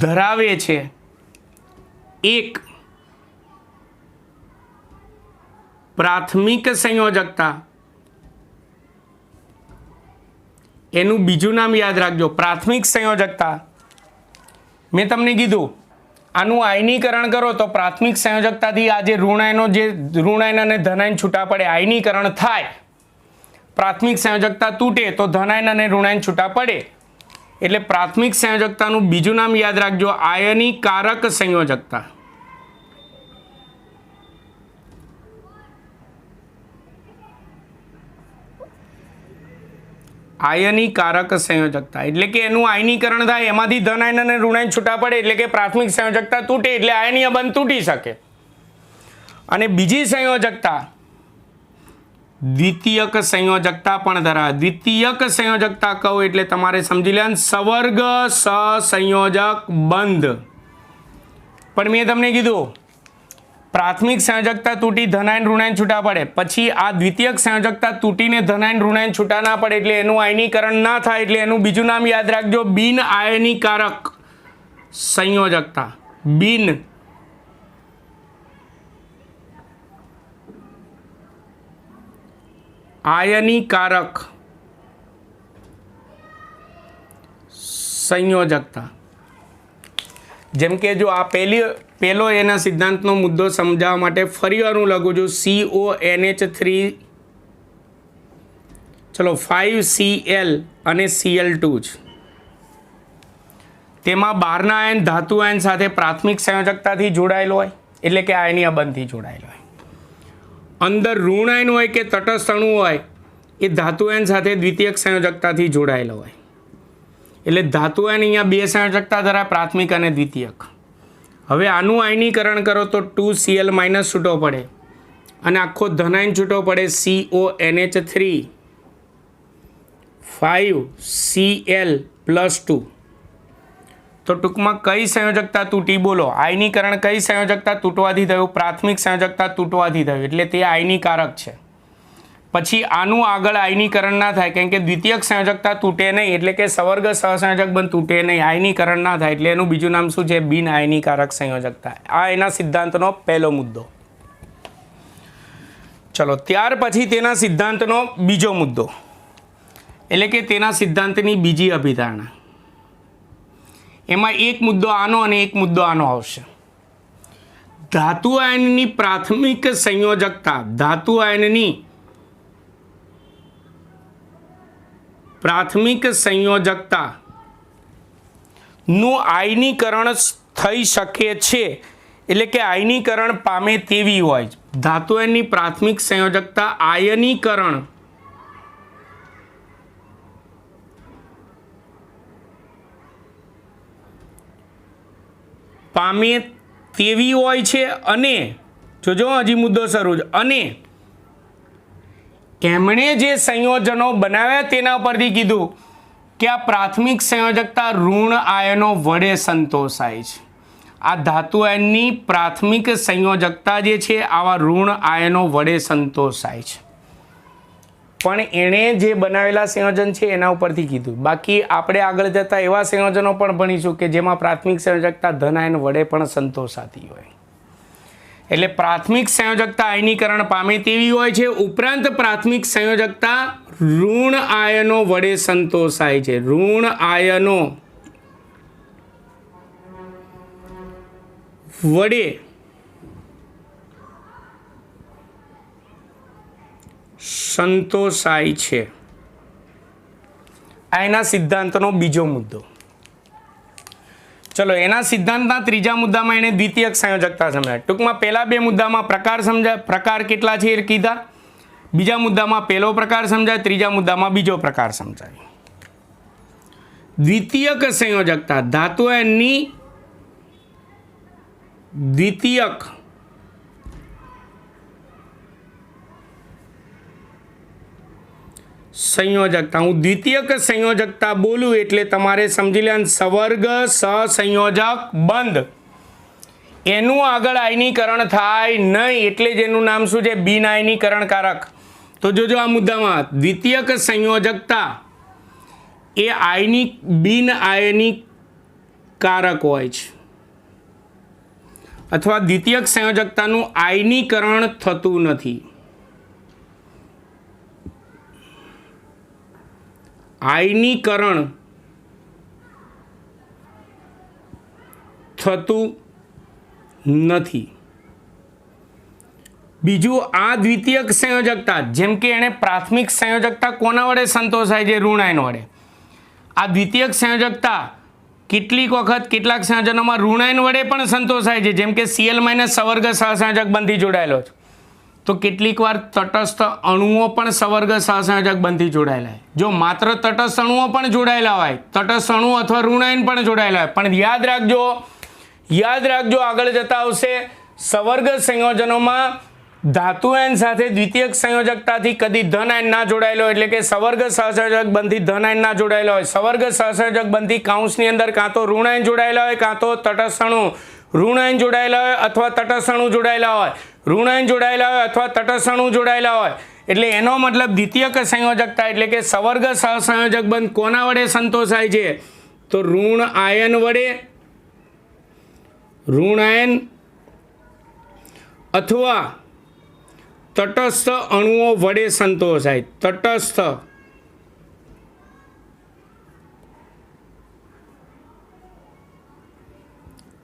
ધરાવે છે. એક પ્રાથમિક સંયોજકતા, એનું બીજું નામ યાદ રાખજો, પ્રાથમિક સંયોજકતા. મેં તમને કીધું આનું આયનીકરણ કરો તો પ્રાથમિક સંયોજકતાથી આ જે ઋણાયન અને ધનાયન છૂટા પડે, આયનીકરણ થાય, પ્રાથમિક સંયોજકતા તૂટે તો ધનાયન અને ઋણાયન છૂટા પડે. એટલે પ્રાથમિક સંયોજકતાનું બીજું નામ યાદ રાખજો, આયનીકારક સંયોજકતા. આયનીકારક સંયોજકતા એટલે કે એનું આયનીકરણ થાય, એમાંથી ધનાયન અને ઋણાયન છૂટા પડે એટલે કે પ્રાથમિક સંયોજકતા તૂટે એટલે આયનીય બંધ તૂટી શકે. અને બીજી સંયોજકતા દ્વિતીયક સંયોજકતા પણ ધરાવે. દ્વિતીયક સંયોજકતા કહું એટલે તમારે સમજી લેવાનું સવર્ગ સહસંયોજક બંધ. પણ મેં તમને કીધું પ્રાથમિક સંયોજકતા તૂટી ધનાયન ઋણાયન છૂટા પડે, પછી આ દ્વિતીયક સંયોજકતા તૂટીને ધનાયન ઋણાયન છૂટા ના પડે એટલે એનું આયનીકરણ ના થાય એટલે એનું બીજું નામ યાદ રાખજો, બિન આયનીકારક સંયોજકતા. બિન આયનીકારક સંયોજકતા. જેમ કે જો આ પહેલો એના સિદ્ધાંતનો મુદ્દો સમજાવવા માટે ફરી વાર હું લખું છું, CONH3 ચલો 5Cl અને Cl2 જ. તેમાં બહારના આયન ધાતુ આયન સાથે પ્રાથમિક સંયોજકતાથી જોડાયેલો હોય એટલે કે આયનીય બંધથી જોડાયેલો હોય. અંદર ઋણ આયન હોય કે તટસ્થ અણુ હોય એ ધાતુ આયન સાથે દ્વિતીયક સંયોજકતાથી જોડાયેલો હોય. એટલે ધાતુ આયન અહીંયા બે સંયોજકતા ધરાવે, પ્રાથમિક અને દ્વિતીયક. હવે આનું આયનીકરણ કરો તો 2Cl માઇનસ છૂટો પડે અને આખો ધનાયન છૂટો પડે CONH3 5Cl+2. તો ટૂંકમાં કઈ સંયોજકતા તૂટી બોલો? આયનીકરણ કઈ સંયોજકતા તૂટવાથી થયું? પ્રાથમિક સંયોજકતા તૂટવાથી થયું એટલે તે આયનીકારક છે. પછી આનું આગળ આયનીકરણ ના થાય કારણ કે દ્વિતીયક સંયોજકતા તૂટે નહીં એટલે કે સવર્ગ સહસંયોજક બંધ તૂટે નહીં, આયનીકરણ ના થાય એટલે એનું બીજું નામ શું છે? બિન આયનીકારક સંયોજકતા. આ એના સિદ્ધાંતનો પહેલો મુદ્દો. ચલો ત્યાર પછી તેના સિદ્ધાંતનો બીજો મુદ્દો એટલે કે તેના સિદ્ધાંતની બીજી અભિધારણા. એમાં એક મુદ્દો આનો અને એક મુદ્દો આનો આવશે. ધાતુ આયનની પ્રાથમિક સંયોજકતા, ધાતુ આયનની પ્રાથમિક સંયોજકતા નું આયનીકરણ થઈ શકે છે એટલે કે આયનીકરણ પામે તેવી હોય. ધાતુ આયનની પ્રાથમિક સંયોજકતા આયનીકરણ પામે તેવી હોય છે અને જોજો હજી મુદ્દો શરૂ જ, અને એમણે જે સંયોજનો બનાવ્યા તેના પરથી કીધું કે આ પ્રાથમિક સંયોજકતા ઋણ આયનો વડે સંતોષાય છે. આ ધાતુ આયનની પ્રાથમિક સંયોજકતા જે છે આવા ઋણ આયનો વડે સંતોષાય છે. પણ એણે જે બનાવેલા સંયોજન છે એના ઉપરથી કીધું. બાકી આપણે આગળ જતા એવા સંયોજનો પણ ભણીશું કે જેમાં પ્રાથમિક સંયોજકતા ધન આયન વડે પણ સંતોષાતી હોય. એટલે પ્રાથમિક સંયોજકતા આયનીકરણ પામે તેવી હોય છે, ઉપરાંત પ્રાથમિક સંયોજકતા ઋણ આયનો વડે સંતોષાય છે. ઋણ આયનો વડે સંતોષાય છે. આ એના સિદ્ધાંતનો બીજો મુદ્દો. ચલો એના સિદ્ધાંતના ત્રીજા મુદ્દામાં એને દ્વિતીયક સંયોજકતા સમજાય. ટૂંકમાં પહેલા બે મુદ્દામાં પ્રકાર સમજાય, પ્રકાર કેટલા છે એ કીધા. બીજા મુદ્દામાં પહેલો પ્રકાર સમજાય, ત્રીજા મુદ્દામાં બીજો પ્રકાર સમજાય. દ્વિતીયક સંયોજકતા ધાતુ આયનની દ્વિતીયક સંયોજકતા. હું દ્વિતીયક સંયોજકતા બોલું એટલે તમારે સમજી લેવાનું સવર્ગ સહસંયોજક બંધ. એનું આગળ આયનીકરણ થાય નહીં એટલે જ એનું નામ શું છે? બિન આયનીકરણકારક. તો જોજો આ મુદ્દામાં દ્વિતીયક સંયોજકતા એ બિન આયનીકારક હોય છે અથવા દ્વિતીયક સંયોજકતાનું આયનીકરણ થતું નથી. આયનીકરણ થતું નથી. બીજું, આ દ્વિતીયક સંયોજકતા, જેમ કે એણે પ્રાથમિક સંયોજકતા કોના વડે સંતોષાય છે? ઋણ આયન વડે. આ દ્વિતીયક સંયોજકતા કેટલીક વખત કેટલાક સંયોજનોમાં ઋણ આયન વડે પણ સંતોષાય છે, જેમ કે Cl- સવર્ગ સહસંયોજક બંધથી જોડાયેલો છે. તો કેટલીક વાર તટસ્થ અણુઓ પણ સવર્ગ સહસંયોજક બંધથી જોડાયેલા હોય. જો માત્ર તટસ્થ અણુઓ પણ જોડાયેલા હોય, તટસ્થ અણુ અથવા ઋણ આયન પણ જોડાયેલા હોય, પણ યાદ રાખજો આગળ જતા આવશે સવર્ગ સંયોજનોમાં ધાતુ આયન સાથે દ્વિતીયક સંયોજકતાથી કદી ધન આયન ના જોડાયેલો, એટલે કે સવર્ગ સહસંયોજક બંધથી ધન આયન ના જોડાયેલો હોય. સવર્ગ સહસંયોજક બંધથી કાઉન્સની અંદર કાં તો ઋણ આયન જોડાયેલા હોય, કાં તો તટસ્થ અણુ ઋણ આયન જોડાયેલા હોય અથવા તટસ્થ અણુ જોડાયેલા હોય, ઋણ આયન જોડાયેલા હોય અથવા તટસ્થ અણુ જોડાયેલા હોય. એટલે એનો મતલબ દ્વિતીયક સંયોજકતા એટલે કે સવર્ગ સહસંયોજક બંધ કોના વડે સંતોષાય છે? તો ઋણ આયન વડે, ઋણ આયન અથવા તટસ્થ અણુઓ વડે સંતોષાય. તટસ્થ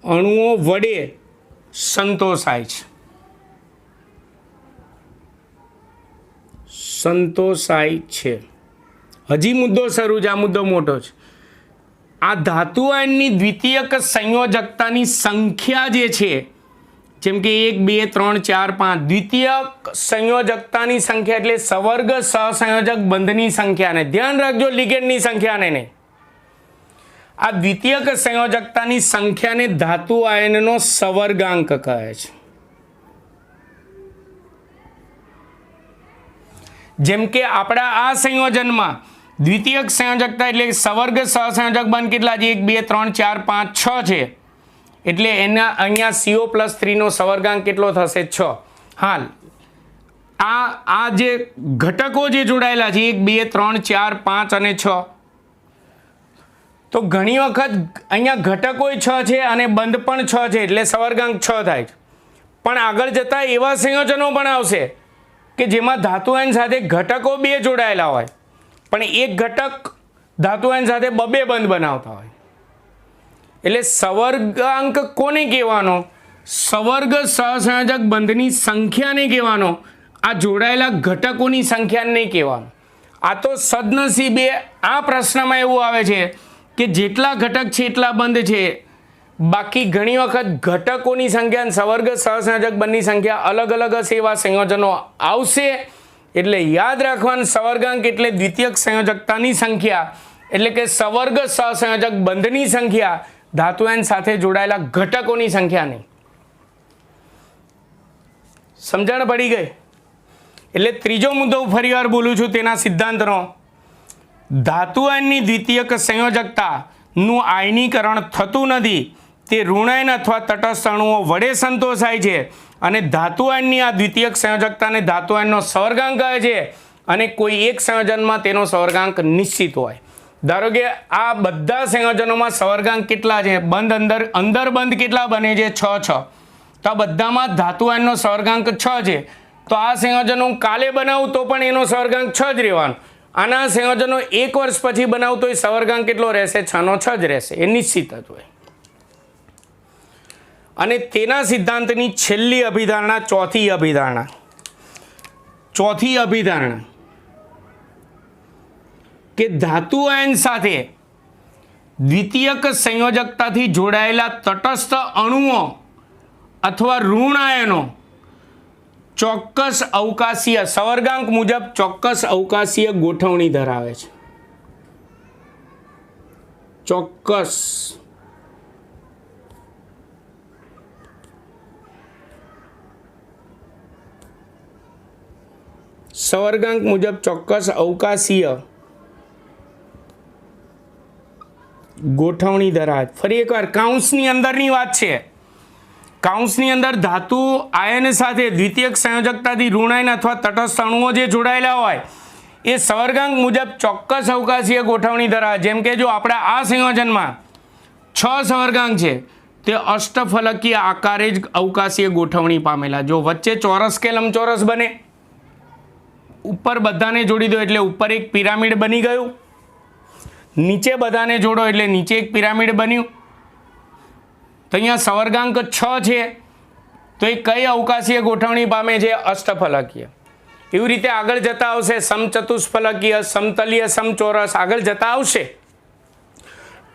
અણુઓ વડે સંતોષાય છે. હજી મુદ્દો શરૂ છે, આ મુદ્દો મોટો છે. આ ધાતુ આયનની દ્વિતીયક સંયોજકતાની સંખ્યા જે છે, જેમ કે 1 2 3 4 5, દ્વિતીયક સંયોજકતાની સંખ્યા એટલે સવર્ગ સહસંયોજક બંધની સંખ્યાને, ધ્યાન રાખજો લિગેન્ડની સંખ્યાને નહીં. આ દ્વિતીયક સંયોજકતાની સંખ્યાને ધાતુ આયનનો સવર્ગાંક કહે છે. જેમ કે આપણા આ સંયોજનમાં દ્વિતીયક સંયોજકતા એટલે સવર્ગ સહસંયોજક બંધ કેટલા છે? 1 2 3 4 5 6 છે. એટલે એના અહીંયા CO+3 નો સવર્ગાંક કેટલો થશે? 6. હાલ આ જે ઘટકો જે જોડાયેલા છે 1 2 3 4 5 અને 6, તો ઘણી વખત અહીંયા ઘટકો 6 છે અને બંધ પણ 6 છે, એટલે સવર્ગાંક 6 થાય છે. પણ આગળ જતા એવા સંયોજનો પણ આવશે કે જેમાં ધાતુ આયન સાથે ઘટકો 2 જોડાયેલા હોય, પણ એક ઘટક ધાતુ આયન સાથે 2 બંધ બનાવતા હોય. એટલે સવર્ગાંક કોને કહેવાનો? સવર્ગ સહસંયોજક બંધની સંખ્યાને કહેવાનો, આ જોડાયેલા ઘટકોની સંખ્યાને નહીં કહેવાનો. આ તો સદનસીબે આ પ્રશ્નમાં એવું આવે છે કે જેટલા ઘટક છે એટલા બંધ છે, બાકી ઘણી વખત ઘટકોની સંખ્યા અને સવર્ગ સહસંયોજક બંધની સંખ્યા અલગ અલગ હશે એવા સંયોજનો આવશે. એટલે યાદ રાખવાનું, સવર્ગાંક એટલે દ્વિતીયક સંયોજકતાની સંખ્યા, એટલે કે સવર્ગ સહસંયોજક બંધની સંખ્યા, ધાતુ આયન સાથે જોડાયેલા ઘટકોની સંખ્યા નહીં. સમજણ પડી ગઈ? એટલે ત્રીજો મુદ્દો ફરીવાર બોલું છું તેના સિદ્ધાંતનો. ધાતુ આયનની દ્વિતીયક સંયોજકતાનું આયનીકરણ થતું નથી, તે ઋણ આયન અથવા તટસ્થ અણુઓ વડે સંતોષાય છે, અને ધાતુ આયનની આ દ્વિતીયક સંયોજકતાને ધાતુ આયનનો સવર્ગાંક કહે છે, અને કોઈ એક સંયોજનમાં તેનો સવર્ગાંક નિશ્ચિત હોય. ધારો કે આ બધા સંયોજનોમાં સવર્ગાંક કેટલા છે? બંધ અંદર બંધ કેટલા બને છે? 6 6. તો આ બધામાં ધાતુ આયનનો સવર્ગાંક 6 છે. તો આ સંયોજનો હું કાલે બનાવું તો પણ એનો સવર્ગાંક 6 જ રહેવાનો. આના સંયોજનો 1 વર્ષ પછી બનાવું તો એ સવર્ગાંક કેટલો રહેશે? 6 નો 6 જ રહેશે. એ નિશ્ચિત જ હોય. અને તેના સિદ્ધાંતની છેલ્લી અભિધારણા, ચોથી અભિધારણા કે ધાતુ આયન સાથે દ્વિતીયક સંયોજકતાથી જોડાયેલા તટસ્થ અણુઓ અથવા ઋણ આયનો ચોક્કસ અવકાશીય સવર્ગાંક મુજબ ચોક્કસ અવકાશીય ગોઠવણી ધરાવે છે. ચોક્કસ સવર્ગાંક મુજબ ચોક્કસ અવકાશીય ગોઠવણી ધરાવે. ફરી એકવાર કાઉન્સની અંદરની વાત છે. કાઉન્સની અંદર ધાતુ આયન સાથે દ્વિતીયક સંયોજકતાથી ઋણ આયન અથવા તટસ્થ અણુઓ જે જોડાયેલા હોય એ સવર્ગાંક મુજબ ચોક્કસ અવકાશીય ગોઠવણી ધરાવે. જેમ કે જો આપણા આ સંયોજનમાં 6 સવર્ગાંક છે, તે અષ્ટફલકીય આકારે જ અવકાશીય ગોઠવણી પામેલા. જો વચ્ચે ચોરસ કે લંબચોરસ બને, ઉપર બધાને જોડી દો એટલે ઉપર એક પિરામિડ બની ગયું, નીચે બધાને જોડો એટલે નીચે એક પિરામિડ બન્યું. તો અહીંયા સવર્ગાંક 6 છે, તો એ કઈ અવકાશીય ગોઠવણી પામે છે? અષ્ટફલકીય. એવી રીતે આગળ જતા આવશે સમચતુષ્ફલકીય, સમતલીય, સમચોરસ, આગળ જતા આવશે.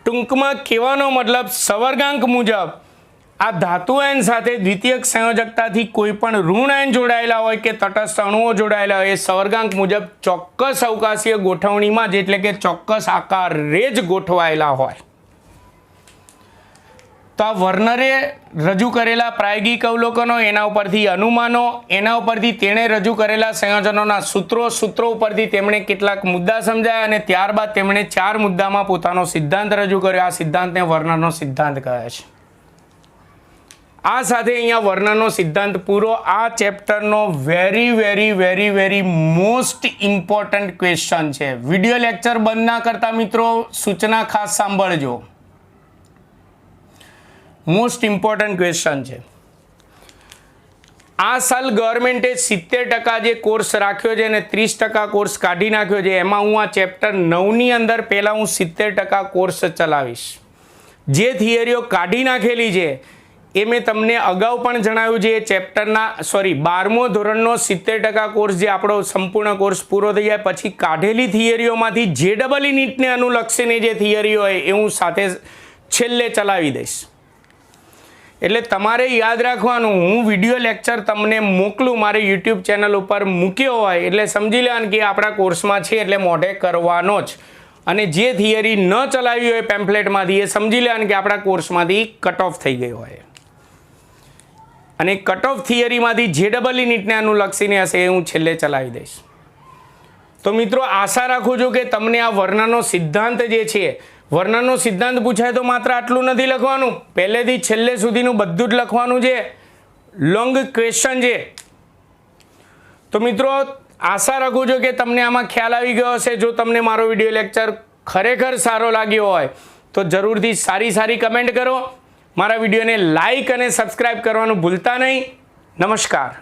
ટૂંકમાં કહેવાનો મતલબ સવર્ગાંક મુજબ આ ધાતુ આયન સાથે દ્વિતીયક સંયોજકતાથી કોઈ પણ ઋણ આયન જોડાયેલા હોય કે તટસ્થ અણુઓ જોડાયેલા હોય એ સવર્ગાંક મુજબ ચોક્કસ અવકાશીય ગોઠવણીમાં જ એટલે કે ચોક્કસ આકારે જ ગોઠવાયેલા હોય. તો આ વર્નરે રજૂ કરેલા પ્રાયોગિક અવલોકનો, એના ઉપરથી અનુમાનો, એના ઉપરથી તેણે રજૂ કરેલા સંયોજનોના સૂત્રો ઉપરથી તેમણે કેટલાક મુદ્દા સમજાયા અને ત્યારબાદ તેમણે 4 મુદ્દામાં પોતાનો સિદ્ધાંત રજૂ કર્યો. આ સિદ્ધાંતને વર્નરનો સિદ્ધાંત કહે છે. આ સાથે અહીંયા વર્નરનો સિદ્ધાંત પૂરો. આ ચેપ્ટરનો વેરી મોસ્ટ ઇમ્પોર્ટન્ટ ક્વેશ્ચન છે. વિડીયો લેક્ચર બંધ ના કરતા મિત્રો, સૂચના ખાસ સાંભળજો. મોસ્ટ ઇમ્પોર્ટન્ટ ક્વેશ્ચન છે. આ સાલ ગવર્મેન્ટે 70% જે કોર્સ રાખ્યો છે અને 30% કોર્સ કાઢી નાખ્યો છે. એમાં હું આ ચેપ્ટર 9ની અંદર પહેલાં હું 70% કોર્સ ચલાવીશ. જે થિયરીઓ કાઢી નાખેલી છે એ મેં તમને અગાઉ પણ જણાવ્યું છે. ચેપ્ટરના 12મો ધોરણનો 70% કોર્સ જે આપણો સંપૂર્ણ કોર્સ પૂરો થઈ જાય પછી કાઢેલી થિયરીઓમાંથી JEE નીટને અનુલક્ષીને જે થિયરીઓ હોય એ હું સાથે છેલ્લે ચલાવી દઈશ. એટલે તમારે યાદ રાખવાનું, હું વિડીયો લેક્ચર તમને મોકલું મારી યુટ્યુબ ચેનલ ઉપર મૂક્યો હોય એટલે સમજી લેવાનું કે આપણા કોર્સમાં છે એટલે મોઢે કરવાનો જ. અને જે થિયરી ન ચલાવી હોય પેમ્ફલેટમાંથી એ સમજી લેવાનું કે આપણા કોર્સમાંથી કટ ઓફ થઈ ગઈ હોય. અને કટ ઓફ થિયરીમાંથી JEE નીટને અનુલક્ષીને હશે એ હું છેલ્લે ચલાવી દઈશ. તો મિત્રો આશા રાખું છું કે તમને આ વર્નરનો સિદ્ધાંત જે છે, વર્નરનો સિદ્ધાંત પૂછાય તો માત્ર આટલું નથી લખવાનું, પહેલેથી છેલ્લે સુધીનું બધું જ લખવાનું છે. લોંગ ક્વેશ્ચન છે. તો મિત્રો આશા રાખું છું કે તમને આમાં ખ્યાલ આવી ગયો હશે. જો તમને મારો વિડીયો લેક્ચર ખરેખર સારો લાગ્યો હોય તો જરૂરથી સારી કમેન્ટ કરો. મારા વિડીયોને લાઈક અને સબસ્ક્રાઈબ કરવાનું ભૂલતા નહીં. નમસ્કાર.